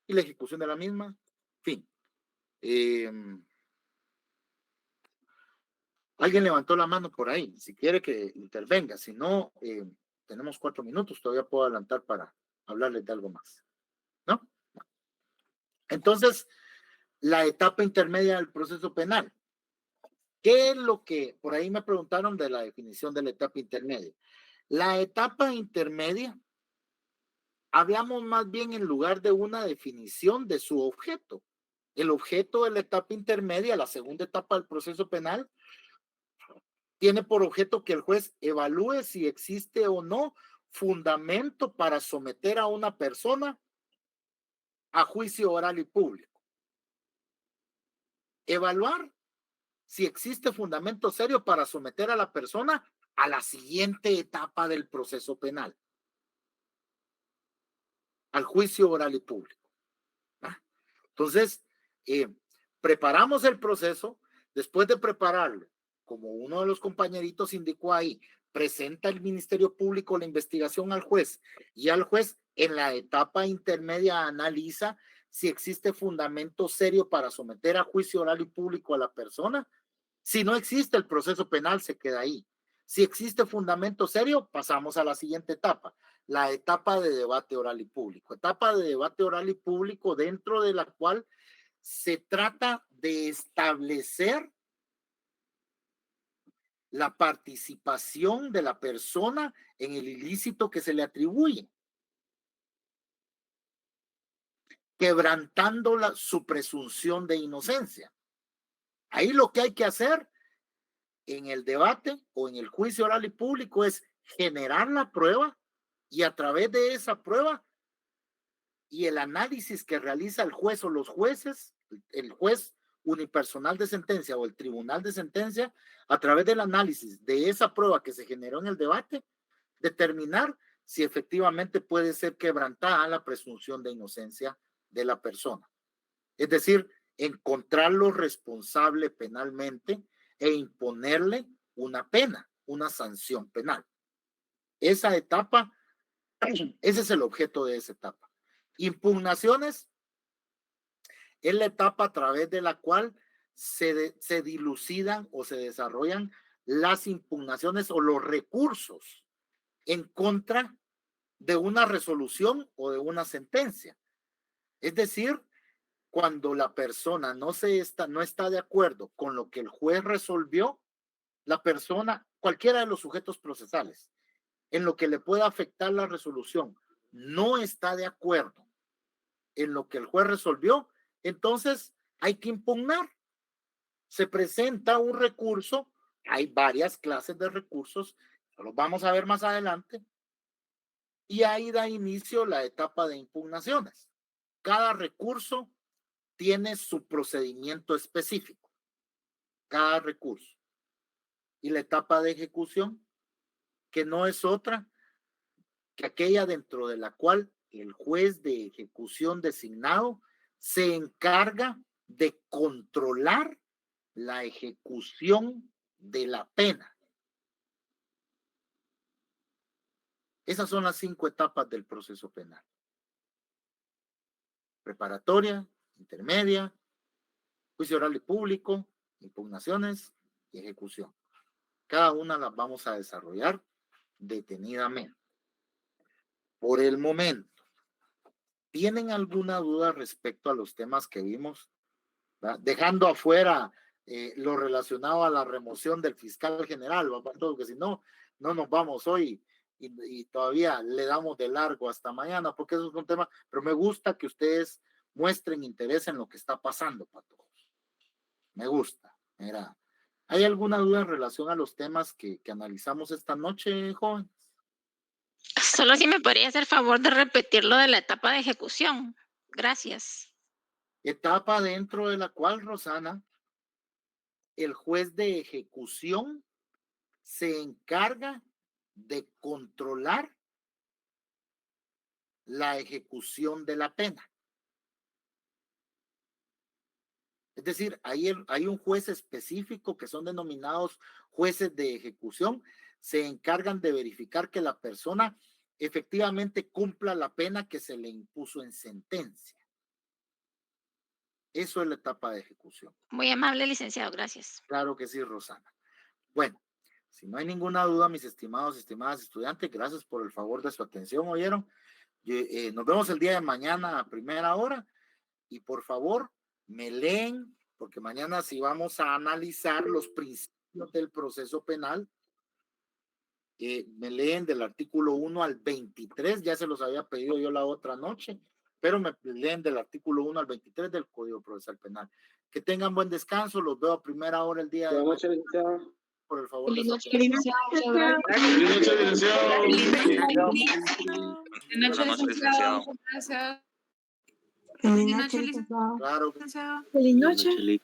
Y la ejecución de la misma, fin. Alguien levantó la mano por ahí, si quiere que intervenga, si no, tenemos 4 minutos, todavía puedo adelantar para hablarles de algo más, ¿no? Entonces, la etapa intermedia del proceso penal. ¿Qué es lo que, por ahí me preguntaron de la definición de la etapa intermedia? La etapa intermedia, hablamos más bien en lugar de una definición de su objeto. El objeto de la etapa intermedia, la segunda etapa del proceso penal, tiene por objeto que el juez evalúe si existe o no fundamento para someter a una persona a juicio oral y público. Evaluar si existe fundamento serio para someter a la persona a la siguiente etapa del proceso penal, al juicio oral y público. Entonces, preparamos el proceso. Después de prepararlo, como uno de los compañeritos indicó ahí, presenta el Ministerio Público la investigación al juez y al juez en la etapa intermedia analiza si existe fundamento serio para someter a juicio oral y público a la persona. Si no existe, el proceso penal se queda ahí. Si existe fundamento serio, pasamos a la siguiente etapa, la etapa de debate oral y público. Etapa de debate oral y público dentro de la cual se trata de establecer la participación de la persona en el ilícito que se le atribuye, quebrantando su presunción de inocencia. Ahí lo que hay que hacer en el debate o en el juicio oral y público es generar la prueba y a través de esa prueba y el análisis que realiza el juez o los jueces, el juez unipersonal de sentencia o el tribunal de sentencia, a través del análisis de esa prueba que se generó en el debate, determinar si efectivamente puede ser quebrantada la presunción de inocencia de la persona. Es decir, encontrarlo responsable penalmente e imponerle una pena, una sanción penal. Esa etapa, ese es el objeto de esa etapa. Impugnaciones es la etapa a través de la cual se dilucidan o se desarrollan las impugnaciones o los recursos en contra de una resolución o de una sentencia. Es decir, cuando la persona no está de acuerdo con lo que el juez resolvió, la persona, cualquiera de los sujetos procesales, en lo que le pueda afectar la resolución, no está de acuerdo en lo que el juez resolvió, entonces hay que impugnar. Se presenta un recurso, hay varias clases de recursos, los vamos a ver más adelante, y ahí da inicio la etapa de impugnaciones. Cada recurso tiene su procedimiento específico, cada recurso. Y la etapa de ejecución, que no es otra que aquella dentro de la cual el juez de ejecución designado se encarga de controlar la ejecución de la pena. Esas son las 5 etapas del proceso penal. Preparatoria, intermedia, juicio oral y público, impugnaciones y ejecución. Cada una las vamos a desarrollar detenidamente. Por el momento, ¿tienen alguna duda respecto a los temas que vimos? ¿Verdad? Dejando afuera lo relacionado a la remoción del fiscal general, porque si no, no nos vamos hoy y todavía le damos de largo hasta mañana, porque eso es un tema, pero me gusta que ustedes muestren interés en lo que está pasando para todos. Me gusta. Mira, ¿hay alguna duda en relación a los temas que analizamos esta noche, jóvenes? Solo si me podría hacer favor de repetir lo de la etapa de ejecución. Gracias. Etapa dentro de la cual, Rosana, el juez de ejecución se encarga de controlar la ejecución de la pena. Es decir, hay un juez específico que son denominados jueces de ejecución, se encargan de verificar que la persona efectivamente cumpla la pena que se le impuso en sentencia. Eso es la etapa de ejecución. Muy amable, licenciado, gracias. Claro que sí, Rosana. Bueno, si no hay ninguna duda, mis estimados y estimadas estudiantes, gracias por el favor de su atención, ¿oyeron? Nos vemos el día de mañana a primera hora y por favor, me leen, porque mañana sí vamos a analizar los principios del proceso penal. Me leen del artículo 1 al 23, ya se los había pedido yo la otra noche, pero me leen del artículo 1 al 23 del Código Procesal Penal. Que tengan buen descanso, los veo a primera hora el día de mañana. Por el favor. Feliz noche, licenciado. Feliz noche, licenciado. Feliz noche, licenciado. Gracias. Feliz noche, licenciado. Claro. Feliz noche.